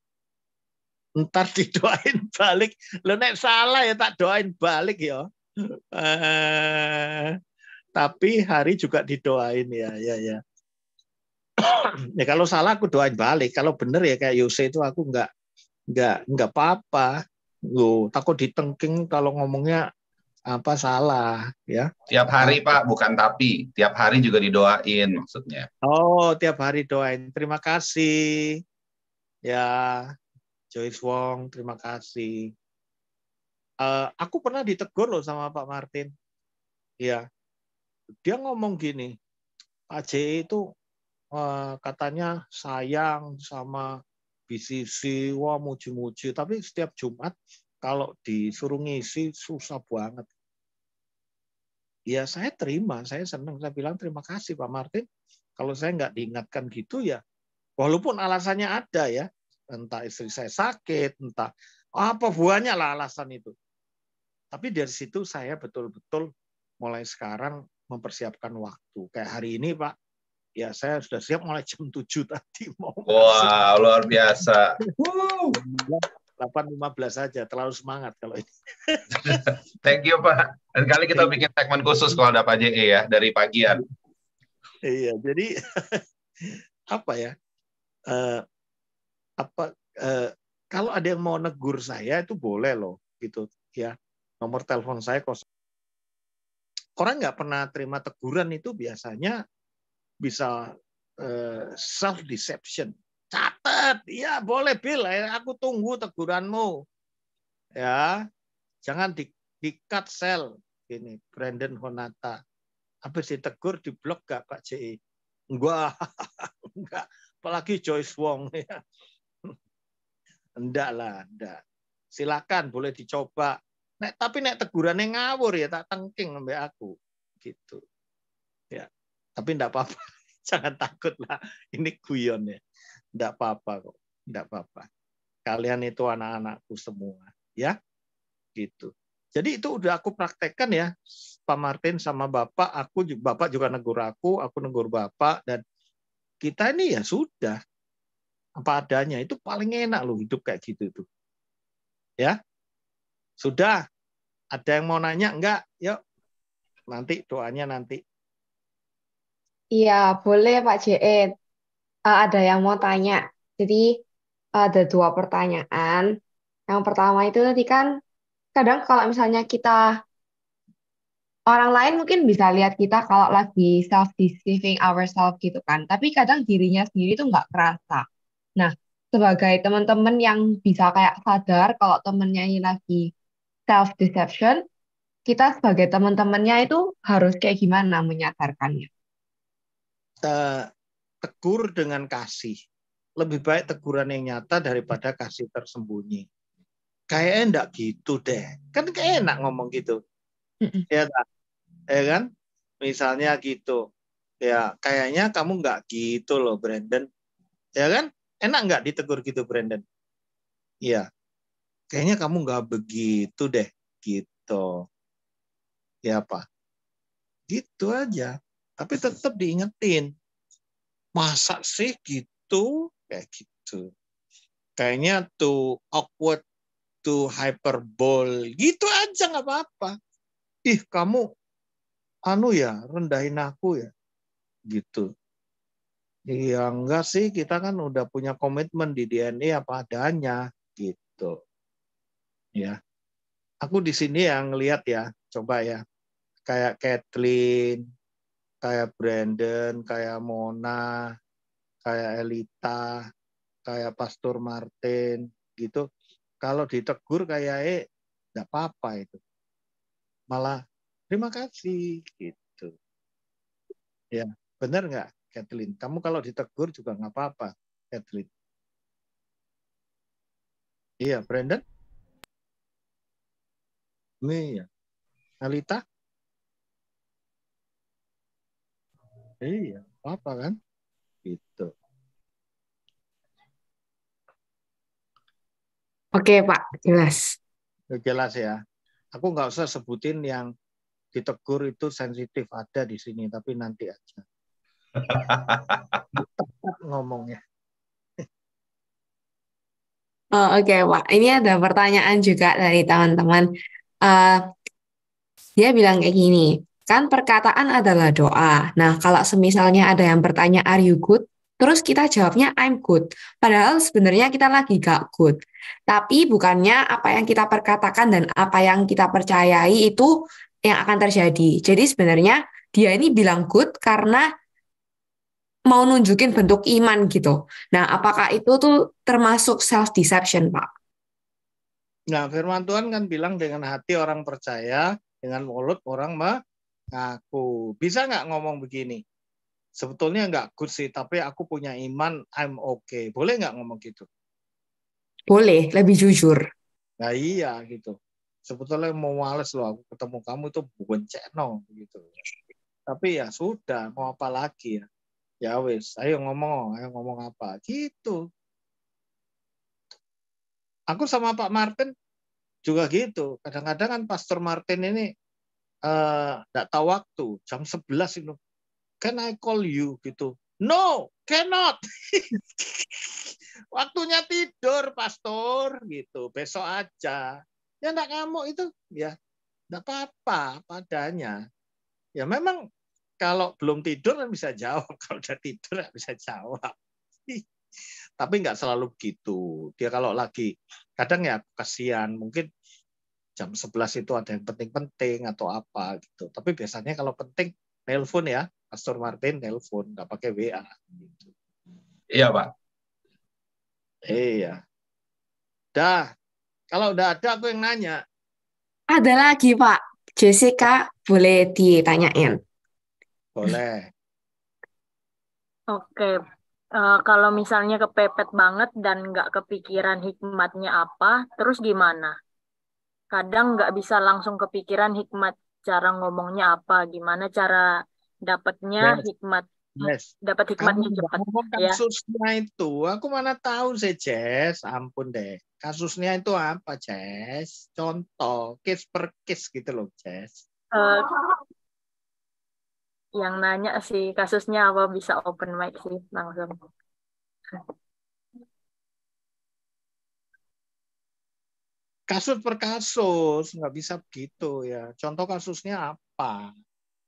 Speaker 4: Ntar didoain balik. Lo nek salah ya tak doain balik ya. Tapi hari juga didoain ya. Ya kalau salah aku doain balik. Kalau bener ya kayak Yose itu aku nggak apa-apa. Loh, takut ditengking kalau ngomongnya apa salah ya.
Speaker 3: Tiap hari Pak, bukan tapi. Tiap hari juga didoain maksudnya.
Speaker 4: Oh, tiap hari doain. Terima kasih. Ya, Joyce Wong, terima kasih. Aku pernah ditegur loh sama Pak Martin. Ya, dia ngomong gini, Pak JE itu katanya sayang sama BCC, wah muji-muji. Tapi setiap Jumat kalau disuruh ngisi susah banget. Ya saya terima, saya senang. Saya bilang terima kasih Pak Martin. Kalau saya nggak diingatkan gitu ya, walaupun alasannya ada ya, entah istri saya sakit, entah apa buahnya lah alasan itu. Tapi dari situ saya betul-betul mulai sekarang mempersiapkan waktu. Kayak hari ini Pak, ya saya sudah siap mulai jam 7 tadi mau
Speaker 3: Wah, luar biasa.
Speaker 4: 8.15 saja, terlalu semangat kalau ini.
Speaker 3: Thank you Pak. Dan kali kita bikin segmen khusus kalau ada Pak JE ya, dari pagian.
Speaker 4: Iya, jadi apa ya? Kalau ada yang mau negur saya itu boleh loh, gitu ya. Nomor telepon saya kosong. Orang nggak pernah terima teguran itu biasanya bisa self deception. Catat, ya boleh Bill, aku tunggu teguranmu. Ya, jangan di cut sell ini Brandon Honata. Habis ditegur di blok gak Pak JE? Enggak, enggak. Apalagi Joyce Wong ya. Enggak lah, enggak. Silakan boleh dicoba. Tapi nek tegurannya ngawur ya tak tengking sampai aku gitu. Ya. Tapi enggak apa-apa. Jangan takut lah. Ini guyon ya. Enggak apa-apa kok. Enggak apa-apa. Kalian itu anak-anakku semua, ya. Gitu. Jadi itu udah aku praktekkan ya, Pak Martin sama Bapak. Bapak juga negur aku negur Bapak, dan kita ini ya sudah apa adanya. Itu paling enak loh hidup kayak gitu itu. Ya. Sudah. Ada yang mau nanya enggak? Yuk. Nanti doanya nanti.
Speaker 1: Iya, boleh Pak JE. Ada yang mau tanya. Jadi ada dua pertanyaan. Yang pertama itu tadi kan kadang kalau misalnya orang lain mungkin bisa lihat kita kalau lagi self-deceiving ourselves gitu kan. Tapi kadang dirinya sendiri tuh nggak kerasa. Nah, sebagai teman-teman yang bisa kayak sadar kalau temennya ini lagi self-deception, kita sebagai teman-temannya itu harus kayak gimana menyadarkannya?
Speaker 4: Tegur dengan kasih. Lebih baik teguran yang nyata daripada kasih tersembunyi. Kayaknya enggak gitu deh. Kan kayak enak ngomong gitu. Ya kan? Misalnya gitu. Ya, kayaknya kamu enggak gitu loh, Brandon. Ya kan? Enak enggak ditegur gitu, Brandon? Iya. Kayaknya kamu enggak begitu deh, gitu. Ya apa? Gitu aja. Tapi tetap diingetin. Masa sih gitu? Kayak gitu. Kayaknya tuh awkward, tuh hyperbole. Gitu aja nggak apa-apa. Ih, kamu ya rendahin aku ya. Gitu. Iya enggak sih, kita kan udah punya komitmen di DNA apa adanya. Gitu. Ya. Aku di sini yang ngelihat ya, coba ya. Kayak Kathleen, kayak Brandon, kayak Mona, kayak Elita, kayak Pastor Martin, gitu. Kalau ditegur kayak enggak apa-apa itu. Malah terima kasih, gitu. Ya, benar nggak, Kathleen? Kamu kalau ditegur juga nggak apa-apa, Kathleen. Iya, Brandon? Iya. Alita? Iya, apa kan? Gitu.
Speaker 2: Oke, Pak, jelas.
Speaker 4: Jelas ya. Aku nggak usah sebutin yang ditegur itu sensitif, ada di sini, tapi nanti aja. Tepat ngomongnya.
Speaker 2: Oh, oke, Pak. Ini ada pertanyaan juga dari teman-teman. Dia bilang kayak gini, kan perkataan adalah doa. Nah, kalau semisalnya ada yang bertanya, are you good? terus kita jawabnya I'm good. Padahal sebenarnya kita lagi gak good. Tapi bukannya apa yang kita perkatakan dan apa yang kita percayai itu yang akan terjadi. Jadi sebenarnya dia ini bilang good karena mau nunjukin bentuk iman gitu. Nah, apakah itu tuh termasuk self-deception, Pak?
Speaker 4: Nah, firman Tuhan kan bilang dengan hati orang percaya, dengan mulut orang mengaku. Bisa nggak ngomong begini? Sebetulnya nggak good sih, tapi aku punya iman, I'm okay. Boleh nggak ngomong gitu?
Speaker 2: Boleh, lebih jujur.
Speaker 4: Nah iya gitu. Sebetulnya mau males loh aku ketemu kamu itu bunceno gitu. Tapi ya sudah, mau apa lagi ya? Ya wes, ayo ngomong apa? Gitu. Aku sama Pak Martin juga gitu. Kadang-kadang kan Pastor Martin ini nggak tahu waktu, jam 11 itu. Can I call you gitu? No, cannot. Waktunya tidur, Pastor gitu. Besok aja. Ya enggak ngamuk itu, ya enggak apa-apa padanya. Ya memang kalau belum tidur kan bisa jawab, kalau udah tidur nggak bisa jawab. Tapi nggak selalu begitu. Dia kalau lagi, kadang ya kasihan, mungkin jam 11 itu ada yang penting-penting atau apa gitu. Tapi biasanya kalau penting, nelpon ya, Pastor Martin nelpon, nggak pakai WA. Gitu.
Speaker 3: Iya, Pak.
Speaker 4: Iya. Dah, kalau udah ada aku yang nanya.
Speaker 2: Ada lagi, Pak. Jessica, boleh ditanyain.
Speaker 4: Boleh.
Speaker 5: Oke, kalau misalnya kepepet banget dan nggak kepikiran hikmatnya apa, terus gimana? Kadang nggak bisa langsung kepikiran hikmat cara ngomongnya apa, gimana cara dapatnya
Speaker 4: Yes.
Speaker 5: hikmat,
Speaker 4: Yes.
Speaker 5: dapat hikmatnya
Speaker 4: Kamu
Speaker 5: cepat,
Speaker 4: ngomong
Speaker 5: ya.
Speaker 4: kasusnya itu, aku mana tahu sih, Jess. Ampun deh. Kasusnya itu apa, Jess? Contoh, case per case gitu loh, Jess.
Speaker 5: Eh, yang nanya sih kasusnya apa bisa open mic sih langsung.
Speaker 4: Kasus per kasus, nggak bisa begitu ya. Contoh kasusnya apa?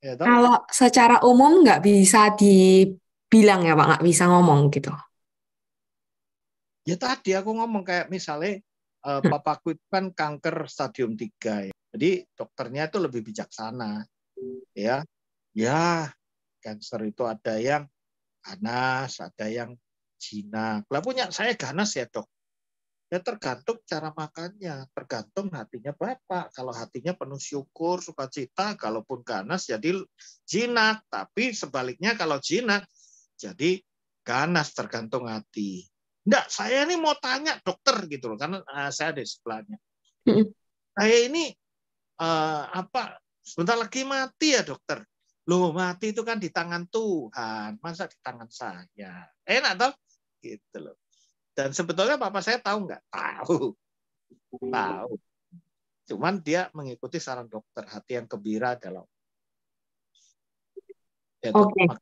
Speaker 4: Ya toh?
Speaker 2: Kalau secara umum nggak bisa dibilang ya, Pak, nggak bisa ngomong gitu.
Speaker 4: Ya tadi aku ngomong kayak misalnya papaku itu kan kanker stadium 3 ya. Jadi dokternya itu lebih bijaksana. Ya, ya, kanker itu ada yang ganas, ada yang jinak. Lah punya saya ganas ya, Dok. Ya tergantung cara makannya, tergantung hatinya Bapak. Kalau hatinya penuh syukur, sukacita, kalaupun ganas jadi jinak. Tapi sebaliknya kalau jinak jadi ganas, tergantung hati. Enggak, saya ini mau tanya dokter gitu loh, karena saya di sebelahnya. Saya ini sebentar lagi mati ya dokter. Loh mati itu kan di tangan Tuhan, masa di tangan saya? Enak toh? Gitu loh. Dan sebetulnya papa saya tahu nggak? Tahu. Cuman dia mengikuti saran dokter. Hati yang gembira adalah. Ya,
Speaker 2: Oke.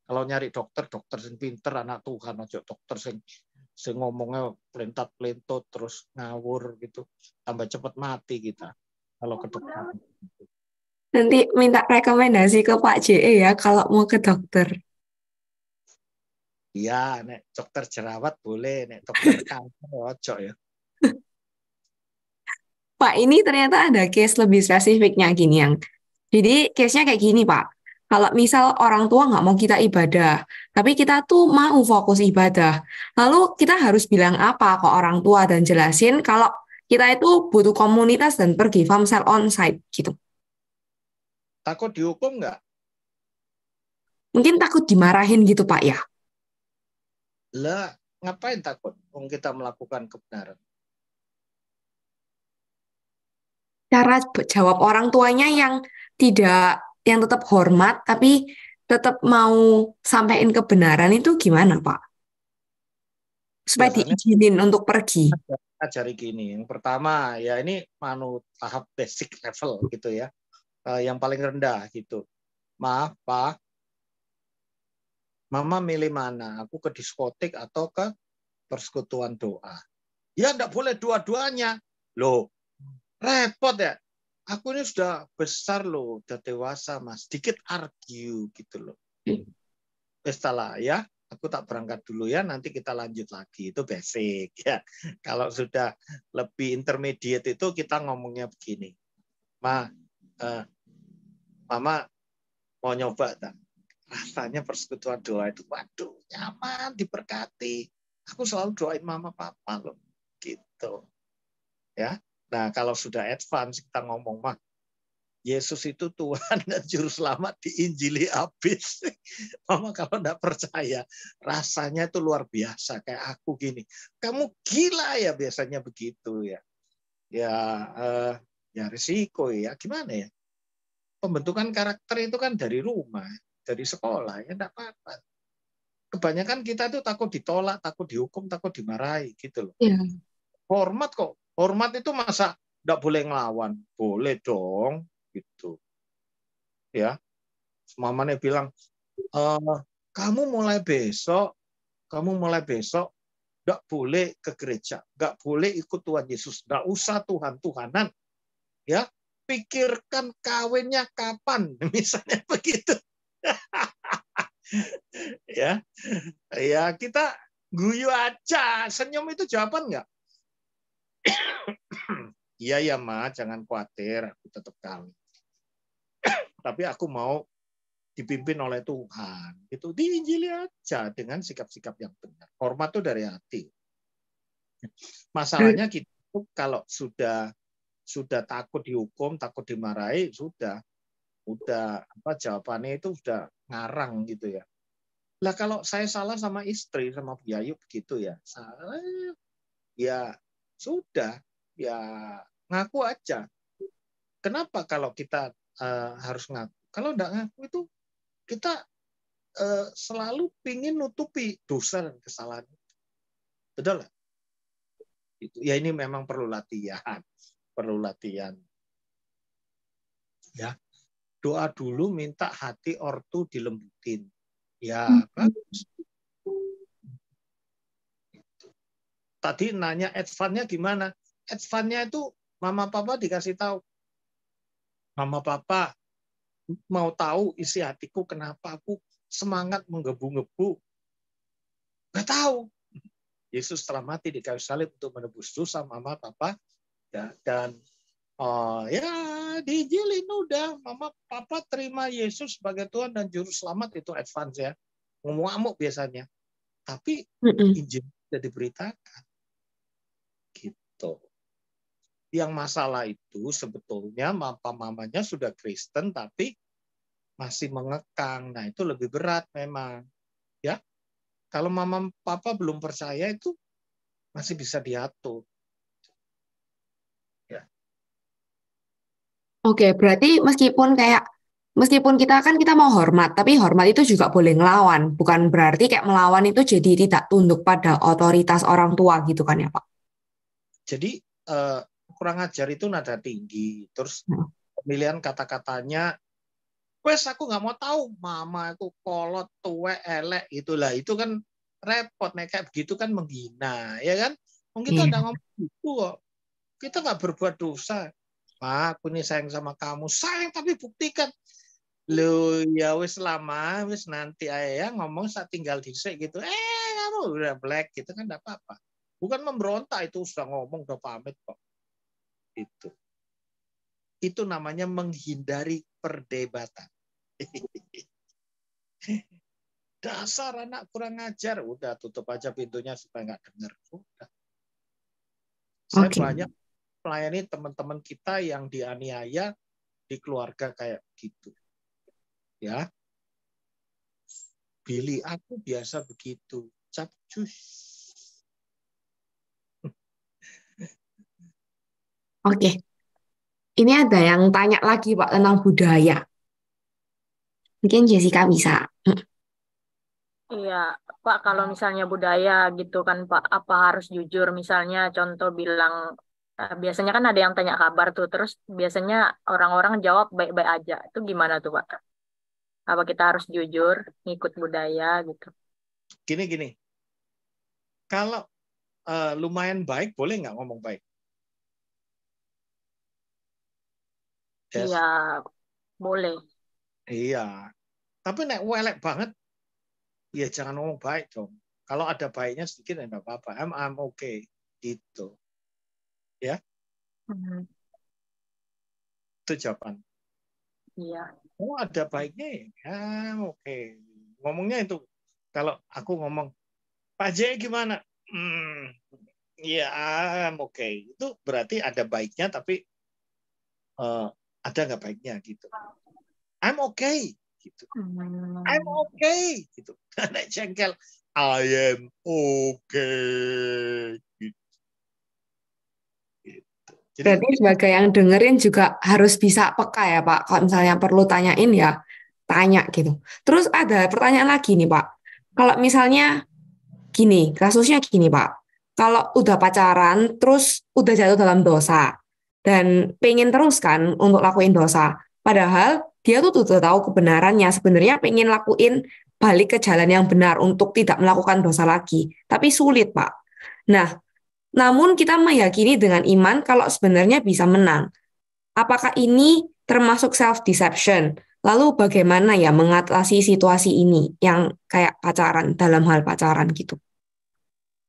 Speaker 4: kalau nyari dokter yang pinter, anak Tuhan, aja dokter sing ngomongnya pelintat-pelintot terus ngawur gitu. Tambah cepat mati kita kalau ke dokter.
Speaker 2: Nanti minta rekomendasi ke Pak JE ya kalau mau ke dokter.
Speaker 4: Iya, nek dokter jerawat boleh, nek dokter kanker ojo ya.
Speaker 2: Pak, ini ternyata ada case lebih spesifiknya gini yang. Jadi case-nya kayak gini, Pak. Kalau misal orang tua nggak mau kita ibadah, tapi kita tuh mau fokus ibadah. Lalu kita harus bilang apa ke orang tua dan jelasin kalau kita itu butuh komunitas dan pergi famsel onsite gitu.
Speaker 4: Takut dihukum nggak?
Speaker 2: Mungkin takut dimarahin gitu, Pak ya.
Speaker 4: Lah, ngapain takut? Kita melakukan kebenaran.
Speaker 2: Cara jawab orang tuanya yang tetap hormat tapi tetap mau sampaikan kebenaran itu gimana, Pak? Supaya
Speaker 4: Biasanya
Speaker 2: diizinin untuk pergi.
Speaker 4: ajari gini. Yang pertama ya ini tahap basic level gitu ya. Yang paling rendah gitu. Maaf, Pak. Mama milih mana? Aku ke diskotik atau ke persekutuan doa? Ya enggak boleh dua-duanya. Loh, repot ya. Aku ini sudah besar loh, udah dewasa Mas. Sedikit argue gitu loh. Setelah ya, aku tak berangkat dulu ya, nanti kita lanjut lagi. Itu basic ya. Kalau sudah lebih intermediate itu kita ngomongnya begini. Mama mau nyoba tak? Rasanya persekutuan doa itu, waduh, nyaman, diberkati. Aku selalu doain mama papa loh, gitu. Ya. Nah, kalau sudah advance kita ngomong, mah, Yesus itu Tuhan dan Juru Selamat diinjili habis. Mama kalau enggak percaya, rasanya itu luar biasa. Kayak aku gini, kamu gila ya, biasanya begitu ya. Ya risiko ya, gimana ya? Pembentukan karakter itu kan dari rumah, dari sekolah, ya enggak apa-apa. Kebanyakan kita itu takut ditolak, takut dihukum, takut dimarahi gitu loh.
Speaker 1: Iya.
Speaker 4: Hormat kok. Hormat itu masa enggak boleh ngelawan? Boleh dong, gitu. Ya. Mamanya bilang, kamu mulai besok enggak boleh ke gereja, enggak boleh ikut Tuhan Yesus, enggak usah Tuhan-Tuhanan. Ya. Pikirkan kawinnya kapan, misalnya begitu. Ya. Ya, kita guyu aja. Senyum itu jawaban enggak? Iya ya, Ma, jangan khawatir, aku tetap kawin. Tapi aku mau dipimpin oleh Tuhan. Itu diinjili aja dengan sikap-sikap yang benar. Hormat itu dari hati. Masalahnya kita kalau sudah takut dihukum, takut dimarahi, udah jawabannya itu udah ngarang gitu ya. Lah kalau saya salah sama istri, sama Bu Yayu begitu ya, salah ya sudah, ya ngaku aja. Kenapa kalau kita harus ngaku? Kalau enggak ngaku itu kita selalu pingin nutupi dosa dan kesalahan. Betul nggak? Ya ini memang perlu latihan. Ya, doa dulu minta hati ortu dilembutin. Ya, bagus. Tadi nanya advance-nya gimana? Advance-nya itu mama papa dikasih tahu. Mama papa mau tahu isi hatiku kenapa aku semangat menggebu-gebu. Nggak tahu. Yesus telah mati di kayu salib untuk menebus dosa mama papa. Ya, dan ya diinjilin udah. Mama papa terima Yesus sebagai Tuhan dan Juru Selamat, itu advance ya. Ngamuk biasanya. Tapi Injil sudah diberitakan. Gitu. Yang masalah itu sebetulnya mamanya sudah Kristen tapi masih mengekang. Nah, itu lebih berat memang. Ya. Kalau mama papa belum percaya itu masih bisa diatur. Ya.
Speaker 2: Oke, berarti meskipun kita mau hormat, tapi hormat itu juga boleh ngelawan. Bukan berarti kayak melawan itu jadi tidak tunduk pada otoritas orang tua gitu kan ya, Pak?
Speaker 4: Jadi kurang ajar itu nada tinggi. Terus pemilihan kata-katanya, wes aku nggak mau tahu, mama itu kolot, tuwek, elek, itulah. Itu kan repot, kayak begitu kan menghina, ya kan? Kita nggak ngomong gitu kok. Kita nggak berbuat dosa. Ma, aku ini sayang sama kamu. Sayang tapi buktikan. Loh, ya wis lama, wis nanti ayah ngomong saat tinggal disek gitu. Kamu udah black gitu kan enggak apa-apa. Bukan memberontak, itu sudah ngomong, udah pamit kok. Itu namanya menghindari perdebatan. Dasar anak kurang ajar. Udah tutup aja pintunya supaya nggak dengar. Udah. Saya banyak melayani teman-teman kita yang dianiaya di keluarga kayak gitu. Ya. Billy aku biasa begitu. Capcus.
Speaker 2: Oke. Ini ada yang tanya lagi, Pak, tentang budaya. Mungkin Jessica bisa.
Speaker 5: Iya, Pak, kalau misalnya budaya gitu kan, Pak, apa harus jujur? Misalnya contoh bilang, biasanya kan ada yang tanya kabar tuh, terus biasanya orang-orang jawab baik-baik aja. Itu gimana tuh, Pak? Apa kita harus jujur, ngikut budaya gitu?
Speaker 4: Gini. Kalau lumayan baik, boleh nggak ngomong baik?
Speaker 5: Yes. Iya, boleh.
Speaker 4: Iya. Tapi nek welek banget, ya jangan ngomong baik dong. Kalau ada baiknya sedikit ya enggak apa-apa. I'm okay gitu. Ya,
Speaker 5: Hmm,
Speaker 4: itu jawaban.
Speaker 5: iya.
Speaker 4: Oh, ada baiknya ya, oke. Ngomongnya itu. Kalau aku ngomong, Pak J gimana? Ya, oke. Itu berarti ada baiknya, tapi ada nggak baiknya gitu. I'm okay gitu. I'm okay gitu. Nek jengkel, I am okay gitu. Jadi
Speaker 2: Berarti sebagai yang dengerin juga harus bisa peka ya Pak. Kalau misalnya perlu tanyain ya tanya gitu. Terus ada pertanyaan lagi nih Pak. Kalau misalnya gini, kasusnya gini Pak. Kalau udah pacaran terus udah jatuh dalam dosa dan pengen terus kan untuk lakuin dosa. Padahal dia tuh udah tahu kebenarannya. Sebenarnya pengen lakuin balik ke jalan yang benar untuk tidak melakukan dosa lagi. Tapi sulit Pak. Nah, namun kita meyakini dengan iman kalau sebenarnya bisa menang. Apakah ini termasuk self-deception? Lalu bagaimana ya mengatasi situasi ini yang kayak pacaran, dalam hal pacaran gitu?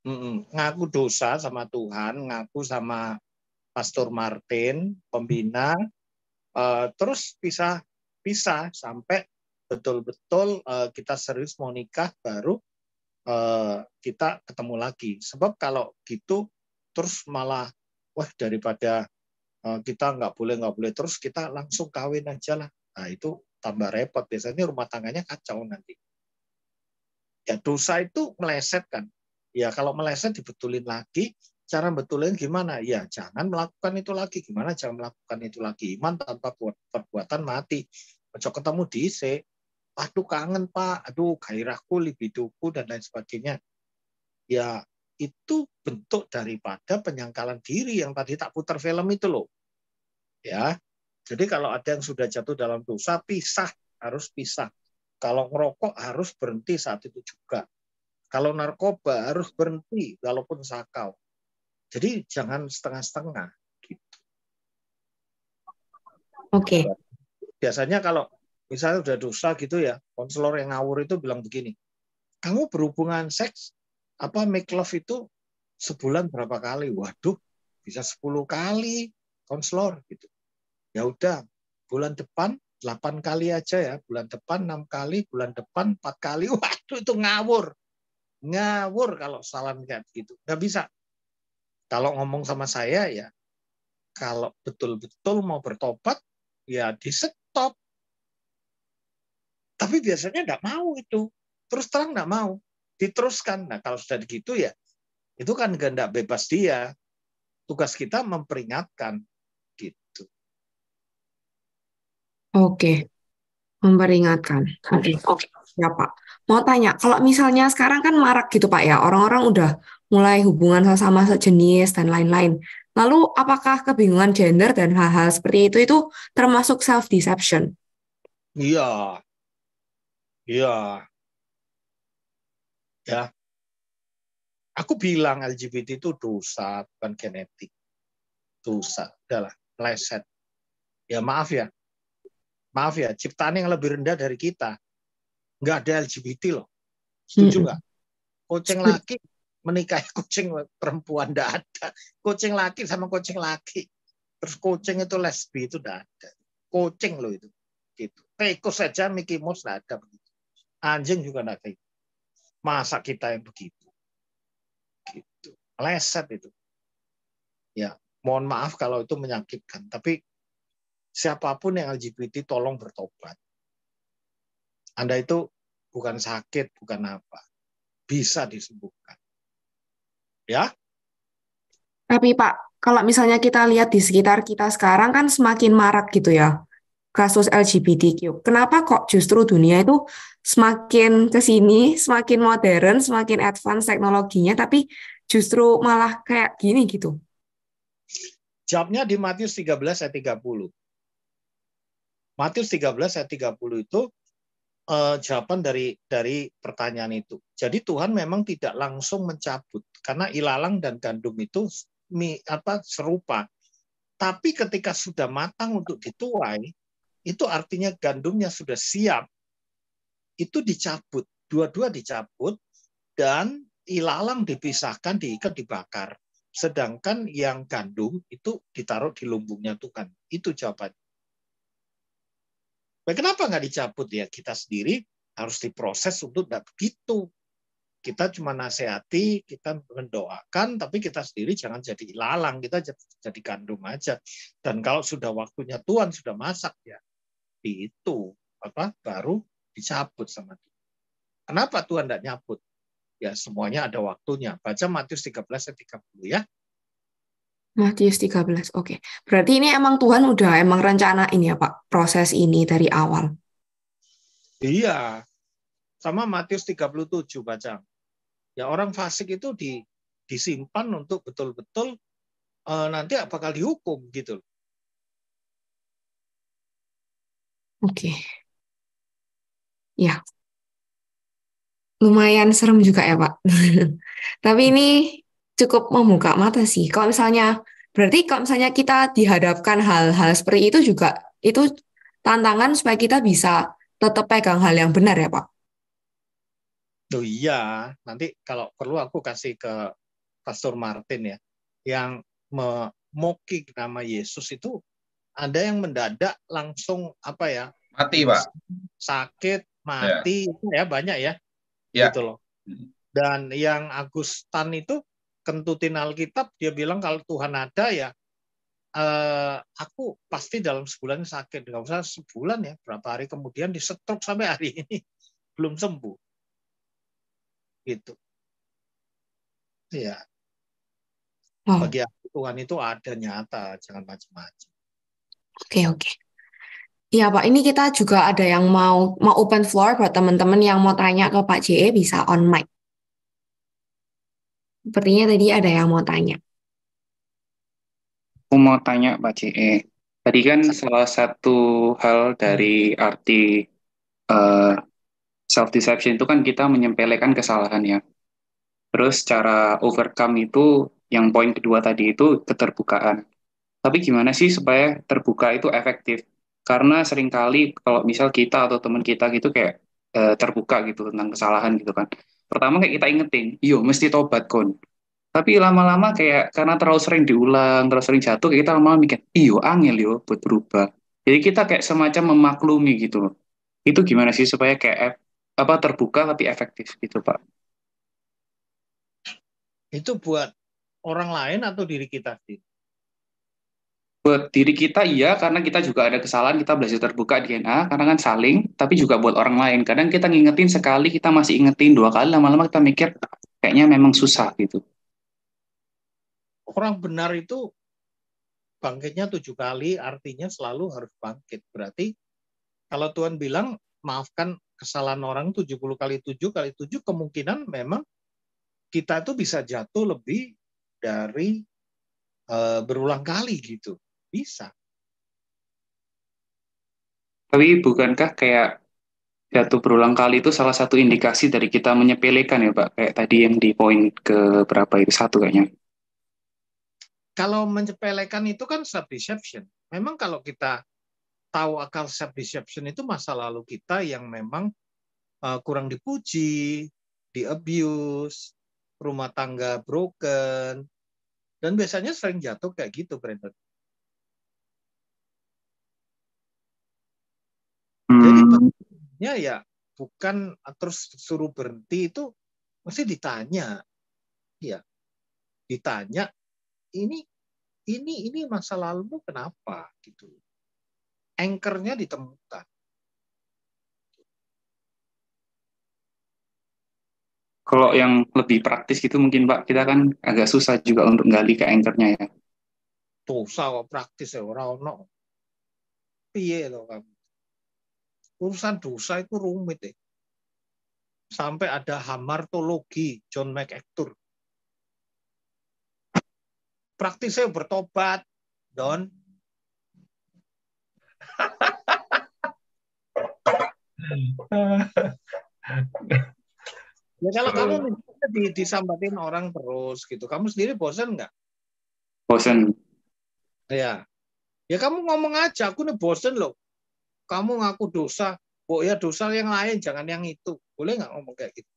Speaker 4: ngaku dosa sama Tuhan, ngaku sama Pastor Martin, pembina, terus bisa sampai betul-betul kita serius mau nikah, baru kita ketemu lagi. Sebab kalau gitu terus malah wah daripada kita nggak boleh terus kita langsung kawin aja lah. Nah itu tambah repot, biasanya rumah tangganya kacau nanti. Ya dosa itu meleset kan. Ya kalau meleset dibetulin lagi, cara betulin gimana? Ya jangan melakukan itu lagi. Gimana jangan melakukan itu lagi? Iman tanpa perbuatan mati. Ojo ketemu dhisik. Aduh kangen Pak, aduh gairahku, libidoku dan lain sebagainya. Ya itu bentuk daripada penyangkalan diri yang tadi tak putar film itu loh. Ya. Jadi kalau ada yang sudah jatuh dalam dosa, pisah, harus pisah. Kalau ngerokok harus berhenti saat itu juga. Kalau narkoba harus berhenti walaupun sakau. Jadi jangan setengah-setengah. Gitu.
Speaker 2: Oke.
Speaker 4: Biasanya kalau misalnya udah dosa gitu ya, konselor yang ngawur itu bilang begini, kamu berhubungan seks, make love itu sebulan berapa kali? Waduh, bisa 10 kali konselor gitu. Ya udah, bulan depan 8 kali aja ya, bulan depan 6 kali, bulan depan 4 kali. Waduh, itu ngawur. Ngawur kalau salah kayak gitu. Nggak bisa. Kalau ngomong sama saya ya, kalau betul-betul mau bertobat, ya di stop. Tapi biasanya nggak mau itu. Terus terang nggak mau. Diteruskan. Nah kalau sudah begitu ya, itu kan nggak bebas dia. Tugas kita memperingatkan. Gitu.
Speaker 2: Oke, memperingatkan. Oke. Ya Pak. Mau tanya, kalau misalnya sekarang kan marak gitu Pak ya, orang-orang udah mulai hubungan sesama sejenis dan lain-lain. Lalu apakah kebingungan gender dan hal-hal seperti itu termasuk self-deception?
Speaker 4: Iya, iya, ya. Aku bilang LGBT itu dosa, bukan genetik. Dosa, udahlah, meleset. Ya maaf ya, ciptaan yang lebih rendah dari kita. Nggak ada LGBT loh. Setuju nggak? Kucing laki menikahi kucing perempuan, nggak ada. Kucing laki sama kucing laki. Terus kucing itu lesbi, itu nggak ada. Kucing loh itu. Gitu. Tikus saja Mickey Mouse nggak ada begitu. Anjing juga nggak kayak gitu. Masa kita yang begitu? Gitu. Meleset itu. Ya, mohon maaf kalau itu menyakitkan. Tapi siapapun yang LGBT tolong bertobat. Anda itu bukan sakit, bukan apa. Bisa disembuhkan. Ya.
Speaker 2: Tapi Pak, kalau misalnya kita lihat di sekitar kita sekarang kan semakin marak gitu ya, kasus LGBTQ. Kenapa kok justru dunia itu semakin ke sini, semakin modern, semakin advance teknologinya, tapi justru malah kayak gini gitu?
Speaker 4: Jawabnya di Matius 13 ayat 30. Matius 13 ayat 30 itu jawaban dari pertanyaan itu. Jadi Tuhan memang tidak langsung mencabut karena ilalang dan gandum itu serupa. Tapi ketika sudah matang untuk dituai, itu artinya gandumnya sudah siap, itu dicabut. dua-dua dicabut dan ilalang dipisahkan, diikat, dibakar. Sedangkan yang gandum itu ditaruh di lumbungnya Tuhan. Itu jawabannya. Nah, kenapa nggak dicabut ya? Kita sendiri harus diproses untuk tidak begitu. Kita cuma nasihati, kita mendoakan, tapi kita sendiri jangan jadi ilalang, kita jadi gandum aja. Dan kalau sudah waktunya Tuhan sudah masak ya, itu baru dicabut sama Tuhan. Kenapa Tuhan tidak nyabut? Ya semuanya ada waktunya. Baca Matius 13 ayat 30 ya.
Speaker 2: Matius 13, oke. Berarti ini emang Tuhan udah emang rencanain ya Pak, proses ini dari awal.
Speaker 4: Iya, sama Matius 37 baca. Ya orang fasik itu disimpan untuk betul-betul nanti bakal dihukum gitu.
Speaker 2: Oke. Ya, lumayan serem juga ya Pak. Tapi ini cukup membuka mata sih. Berarti kalau misalnya kita dihadapkan hal-hal seperti itu juga, itu tantangan supaya kita bisa tetap pegang hal yang benar ya Pak.
Speaker 4: Oh iya, nanti kalau perlu aku kasih ke Pastor Martin ya, yang memoki nama Yesus itu ada yang mendadak langsung
Speaker 3: Mati, Pak.
Speaker 4: sakit, mati, ya banyak ya,
Speaker 3: Ya.
Speaker 4: gitu loh. Dan yang Agustan itu kentutin Alkitab, dia bilang kalau Tuhan ada ya, aku pasti dalam sebulan sakit, nggak usah sebulan ya, berapa hari kemudian disetruk sampai hari ini belum sembuh. Gitu. Ya.
Speaker 2: Wow.
Speaker 4: Bagi aku Tuhan itu ada nyata, jangan macam-macam.
Speaker 2: Oke. Iya Pak, ini kita juga ada yang mau open floor buat teman-teman yang mau tanya ke Pak JE bisa on mic. Sepertinya tadi ada yang mau tanya.
Speaker 6: Aku mau tanya Pak CE. Tadi kan salah satu hal dari arti self-deception itu kan kita menyepelekan kesalahan ya. Terus cara overcome itu, yang poin kedua tadi itu keterbukaan. Tapi gimana sih supaya terbuka itu efektif? Karena seringkali kalau misal kita atau teman kita gitu kayak terbuka gitu tentang kesalahan gitu kan. Pertama kayak kita ingetin, iyo mesti tobat kon. Tapi lama-lama kayak karena terlalu sering diulang, terlalu sering jatuh, kayak kita lama-lama mikir, iyo angel yo buat berubah. Jadi kita kayak semacam memaklumi gitu loh. Itu gimana sih supaya kayak terbuka tapi efektif gitu Pak?
Speaker 4: Itu buat orang lain atau diri kita sendiri?
Speaker 6: Buat diri kita iya, karena kita juga ada kesalahan, kita belajar terbuka DNA, karena kan saling, tapi juga buat orang lain. Kadang kita ngingetin sekali, kita masih ingetin 2 kali, lama-lama kita mikir, kayaknya memang susah gitu.
Speaker 4: Orang benar itu bangkitnya 7 kali, artinya selalu harus bangkit. Berarti kalau Tuhan bilang, maafkan kesalahan orang 70 kali 7 kali 7, kemungkinan memang kita itu bisa jatuh lebih dari berulang kali gitu. Bisa.
Speaker 6: Tapi bukankah kayak jatuh berulang kali itu salah satu indikasi dari kita menyepelekan ya Pak? Kayak tadi yang di poin ke berapa itu, 1 kayaknya.
Speaker 4: Kalau menyepelekan itu kan self-deception. Memang kalau kita tahu akal self-deception itu masa lalu kita yang memang kurang dipuji, di-abuse, rumah tangga broken, dan biasanya sering jatuh kayak gitu, Brandon. Jadi pentingnya ya bukan terus suruh berhenti, itu mesti ditanya, ya, ditanya ini masa lalumu kenapa gitu, anchor-nya ditemukan.
Speaker 6: Kalau yang lebih praktis gitu mungkin Pak, kita kan agak susah juga untuk gali ke anchor-nya ya.
Speaker 4: Dosa kok praktis ya orang ono. Piye to kamu? Urusan dosa itu rumit ya. Sampai ada hamartologi John MacArthur. Praktisnya bertobat, Don. Ya kalau kamu disambatin orang terus gitu, kamu sendiri bosan nggak?
Speaker 6: Bosen.
Speaker 4: Ya kamu ngomong aja, aku nih bosan loh. Kamu ngaku dosa, ya dosa yang lain, jangan yang itu. Boleh nggak ngomong kayak gitu?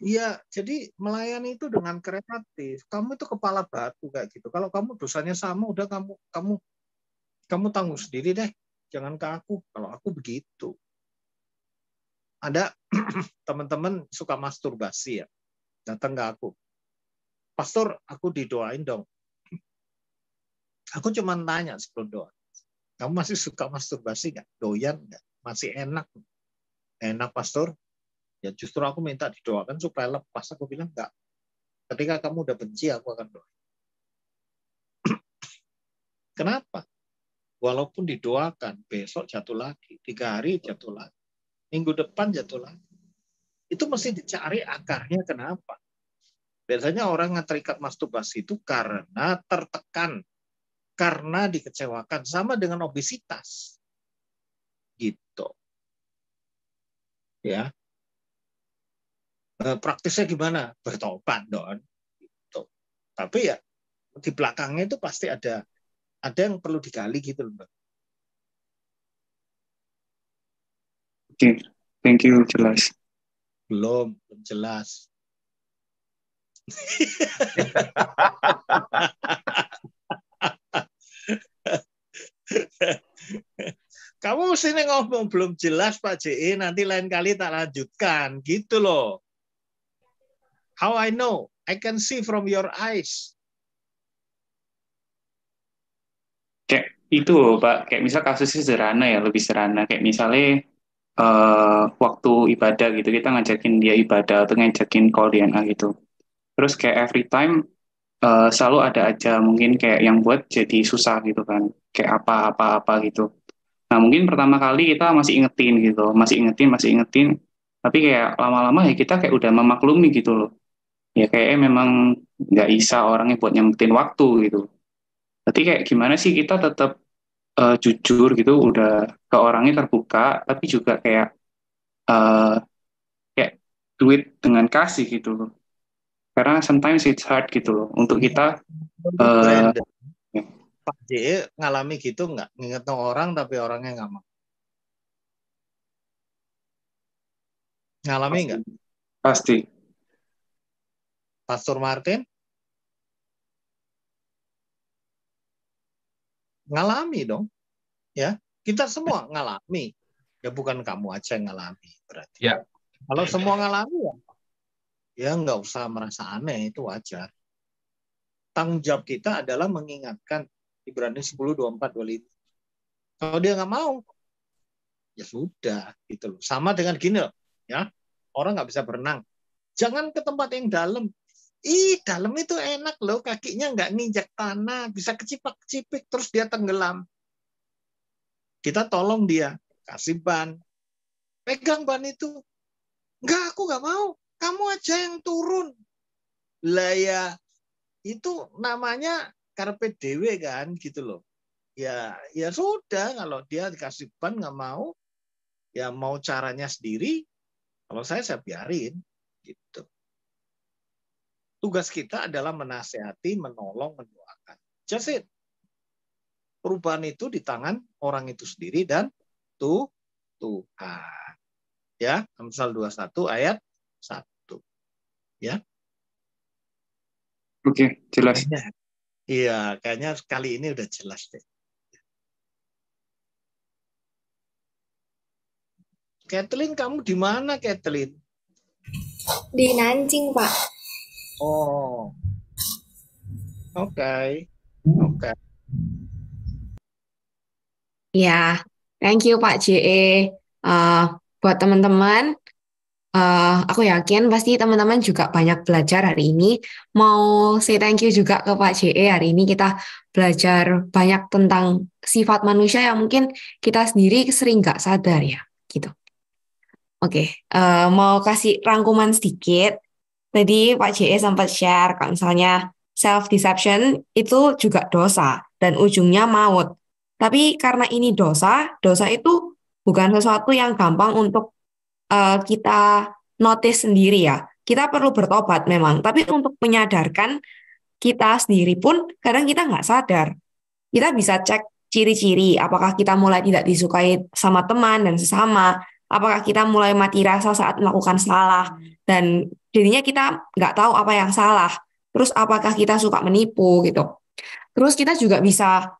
Speaker 4: Iya, jadi melayani itu dengan kreatif. Kamu itu kepala batu kayak gitu. Kalau kamu dosanya sama, udah kamu tanggung sendiri deh. Jangan ke aku. Kalau aku begitu. Ada teman-teman suka masturbasi ya, datang ke aku. Pastor, aku didoain dong. Aku cuma tanya sebelum doa. Kamu masih suka masturbasi nggak? Doyan nggak? Masih enak? Enak, Pastor? Ya justru aku minta didoakan supaya lepas. Aku bilang enggak. Ketika kamu udah benci, aku akan doa. Kenapa? Walaupun didoakan, besok jatuh lagi. 3 hari jatuh lagi. Minggu depan jatuh lagi. Itu mesti dicari akarnya kenapa. Biasanya orang yang terikat masturbasi itu karena tertekan. Karena dikecewakan. Sama dengan obesitas. Gitu. Ya. Praktisnya gimana? Bertobat dong. Gitu. Tapi ya di belakangnya itu pasti ada yang perlu digali gitu loh.
Speaker 6: Oke, thank you, jelas.
Speaker 4: Belum jelas. Kamu mesti ngomong belum jelas Pak JE, nanti lain kali tak lanjutkan gitu loh. How I know? I can see from your eyes.
Speaker 6: Kayak itu Pak, kayak misal kasusnya sederhana ya, lebih sederhana. Kayak misalnya waktu ibadah gitu, kita ngajakin dia ibadah atau ngajakin call DNA gitu. Terus kayak every time selalu ada aja mungkin kayak yang buat jadi susah gitu kan. Kayak apa-apa gitu. Nah mungkin pertama kali kita masih ingetin gitu, masih ingetin. Tapi kayak lama-lama ya kita kayak udah memaklumi gitu loh. Ya kayaknya memang nggak bisa orangnya buat nyempetin waktu gitu. Berarti kayak gimana sih kita tetap jujur gitu, udah ke orangnya terbuka, tapi juga eh, kayak duit dengan kasih gitu loh. Karena sometimes it's hard gitu loh untuk kita.
Speaker 4: Brandon,
Speaker 6: Ya,
Speaker 4: Pak JE ngalami gitu nggak? Nginget orang tapi orangnya nggak mau. Ngalami nggak?
Speaker 6: pasti.
Speaker 4: Pastor Martin? Ngalami dong. Ya, kita semua ngalami. Ya bukan kamu aja yang ngalami berarti.
Speaker 3: Ya.
Speaker 4: Kalau semua ngalami ya nggak usah merasa aneh, itu wajar. Tanggung jawab kita adalah mengingatkan Ibrani 10, 24, 25. Kalau dia nggak mau, ya sudah gitu loh. Sama dengan gini loh, ya. Orang nggak bisa berenang. Jangan ke tempat yang dalam. Dalam itu enak loh, kakinya nggak nginjak tanah, bisa kecipak-kecipik, terus dia tenggelam. Kita tolong dia, kasih ban. Pegang ban itu. Enggak, aku nggak mau. Kamu aja yang turun. Lah ya, itu namanya carpe diem kan, gitu loh. Ya sudah, kalau dia dikasih ban nggak mau, ya mau caranya sendiri. Kalau saya biarin, gitu. Tugas kita adalah menasehati, menolong, mendoakan. Just it. Perubahan itu di tangan orang itu sendiri dan Tuhan. Ya, Amsal 21 ayat 1. Ya.
Speaker 6: Oke, jelas.
Speaker 4: Iya, kayaknya kali ini udah jelas deh. Kathleen, kamu di mana, Kathleen?
Speaker 7: Di Nanjing, Pak.
Speaker 4: Oh. Oke.
Speaker 2: Ya, thank you Pak JE. Buat teman-teman, aku yakin pasti teman-teman juga banyak belajar hari ini. Mau say thank you juga ke Pak JE. Hari ini kita belajar banyak tentang sifat manusia yang mungkin kita sendiri sering nggak sadar ya, gitu. Oke, mau kasih rangkuman sedikit. Tadi Pak JE sempat share kalau misalnya self-deception itu juga dosa dan ujungnya maut. Tapi karena ini dosa itu bukan sesuatu yang gampang untuk kita notice sendiri ya. Kita perlu bertobat memang, tapi untuk menyadarkan kita sendiri pun kadang kita nggak sadar. Kita bisa cek ciri-ciri, apakah kita mulai tidak disukai sama teman dan sesama, apakah kita mulai mati rasa saat melakukan salah, dan jadinya kita nggak tahu apa yang salah. Terus apakah kita suka menipu gitu. Terus kita juga bisa,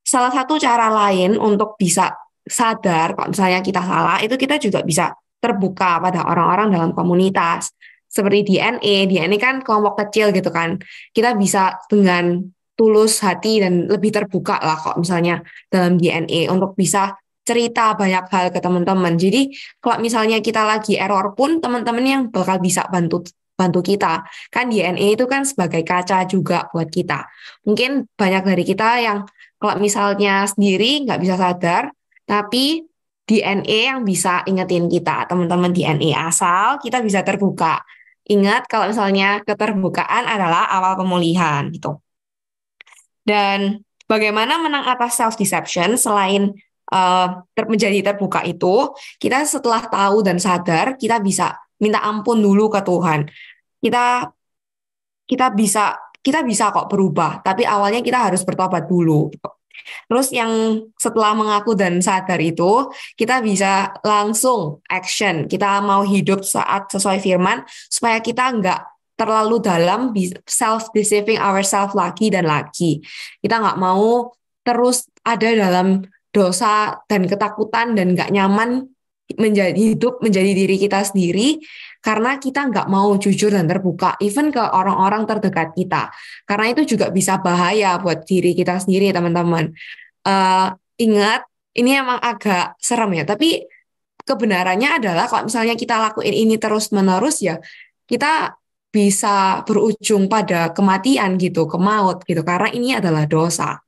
Speaker 2: salah satu cara lain untuk bisa sadar kalau misalnya kita salah, itu kita juga bisa terbuka pada orang-orang dalam komunitas. Seperti DNA kan kelompok kecil gitu kan. Kita bisa dengan tulus hati dan lebih terbuka lah kok misalnya dalam DNA untuk bisa cerita banyak hal ke teman-teman. Jadi kalau misalnya kita lagi error pun teman-teman yang bakal bisa bantu kita. Kan DNA itu kan sebagai kaca juga buat kita. Mungkin banyak dari kita yang kalau misalnya sendiri nggak bisa sadar, tapi DNA yang bisa ingetin kita, teman-teman DNA, asal kita bisa terbuka. Ingat kalau misalnya keterbukaan adalah awal pemulihan gitu. Dan bagaimana menang atas self-deception selain menjadi terbuka itu, kita setelah tahu dan sadar, kita bisa minta ampun dulu ke Tuhan. Kita bisa kok berubah, tapi awalnya kita harus bertobat dulu gitu. Terus yang setelah mengaku dan sadar itu, kita bisa langsung action. Kita mau hidup saat sesuai firman, supaya kita nggak terlalu dalam self-deceiving ourselves lagi dan lagi. Kita nggak mau terus ada dalam dosa dan ketakutan dan nggak nyaman menjadi diri kita sendiri, karena kita nggak mau jujur dan terbuka, even ke orang-orang terdekat kita. Karena itu juga bisa bahaya buat diri kita sendiri, teman-teman. Ingat, ini emang agak serem ya, tapi kebenarannya adalah kalau misalnya kita lakuin ini terus-menerus ya, kita bisa berujung pada kematian gitu, ke maut gitu, karena ini adalah dosa.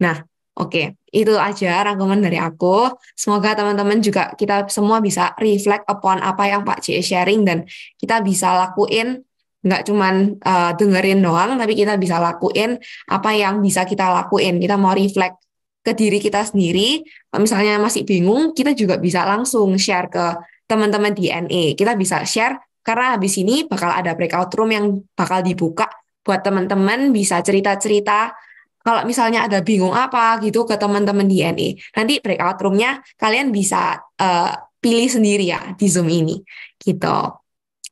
Speaker 2: Nah, oke, itu aja rangkuman dari aku. Semoga teman-teman juga kita semua bisa reflect upon apa yang Pak J sharing dan kita bisa lakuin, nggak cuman dengerin doang, tapi kita bisa lakuin apa yang bisa kita lakuin. Kita mau reflect ke diri kita sendiri. Kalau misalnya masih bingung, kita juga bisa langsung share ke teman-teman DNA. Kita bisa share karena habis ini bakal ada breakout room yang bakal dibuka buat teman-teman bisa cerita-cerita. Kalau misalnya ada bingung apa gitu ke teman-teman DNA, nanti breakout room-nya kalian bisa pilih sendiri ya di Zoom ini, gitu.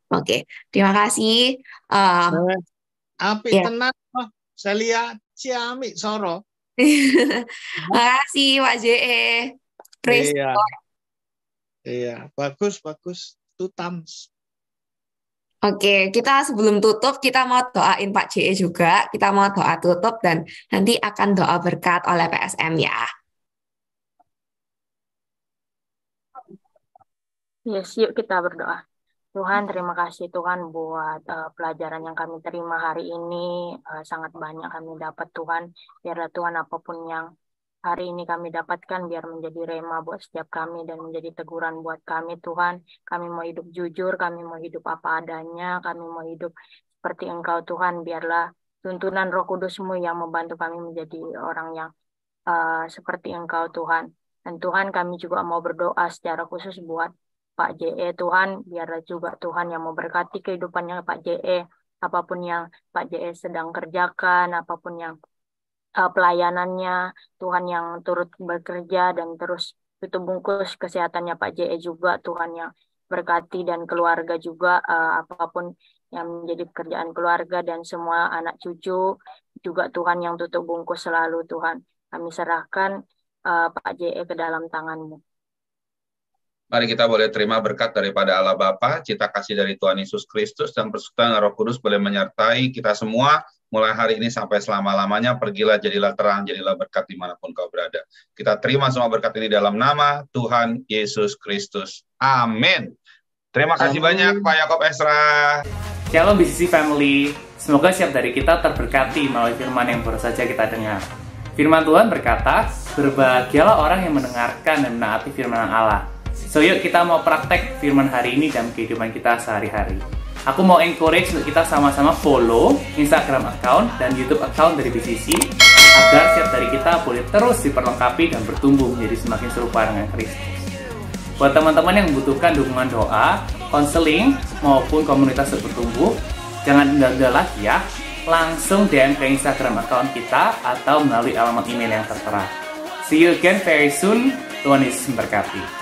Speaker 2: Oke, terima kasih.
Speaker 4: Apik
Speaker 2: Ya.
Speaker 4: tenan, saya lihat ciamik soro.
Speaker 2: Makasih Pak JE. Praise
Speaker 4: Iya.
Speaker 2: God.
Speaker 4: Iya, bagus. Tutams.
Speaker 2: Oke, kita sebelum tutup, kita mau doain Pak JE juga. Kita mau doa tutup dan nanti akan doa berkat oleh PSM ya.
Speaker 5: Yes, yuk kita berdoa. Tuhan, terima kasih Tuhan buat pelajaran yang kami terima hari ini. Sangat banyak kami dapat Tuhan. Biarlah Tuhan apapun yang hari ini kami dapatkan biar menjadi rema buat setiap kami dan menjadi teguran buat kami Tuhan. Kami mau hidup jujur, kami mau hidup apa adanya, kami mau hidup seperti Engkau Tuhan. Biarlah tuntunan Roh Kudus-Mu yang membantu kami menjadi orang yang seperti Engkau Tuhan. Dan Tuhan, kami juga mau berdoa secara khusus buat Pak JE Tuhan. Biarlah juga Tuhan yang memberkati kehidupannya Pak JE. Apapun yang Pak JE sedang kerjakan, apapun yang pelayanannya, Tuhan yang turut bekerja dan terus tutup bungkus kesehatannya Pak JE juga, Tuhan yang berkati dan keluarga juga, apapun yang menjadi pekerjaan keluarga dan semua anak cucu juga Tuhan yang tutup bungkus selalu Tuhan. Kami serahkan Pak JE ke dalam tangan-Mu.
Speaker 3: Mari kita boleh terima berkat daripada Allah Bapa, cita kasih dari Tuhan Yesus Kristus, dan persekutuan Roh Kudus boleh menyertai kita semua, mulai hari ini sampai selama-lamanya. Pergilah, jadilah terang, jadilah berkat dimanapun kau berada. Kita terima semua berkat ini dalam nama Tuhan Yesus Kristus. Amin. Terima kasih banyak Pak Yakob Esra.
Speaker 8: Shalom BCC Family. Semoga setiap dari kita terberkati melalui firman yang baru saja kita dengar. Firman Tuhan berkata, berbahagialah orang yang mendengarkan dan menaati firman Allah. So yuk kita mau praktek firman hari ini dalam kehidupan kita sehari-hari. Aku mau encourage untuk kita sama-sama follow Instagram account dan YouTube account dari BCC agar setiap dari kita boleh terus diperlengkapi dan bertumbuh menjadi semakin serupa dengan Kristus. Buat teman-teman yang membutuhkan dukungan doa, konseling maupun komunitas bertumbuh, jangan tunda-tunda lagi ya. Langsung DM ke Instagram account kita atau melalui alamat email yang tertera. See you again very soon. Tuhan Yesus memberkati.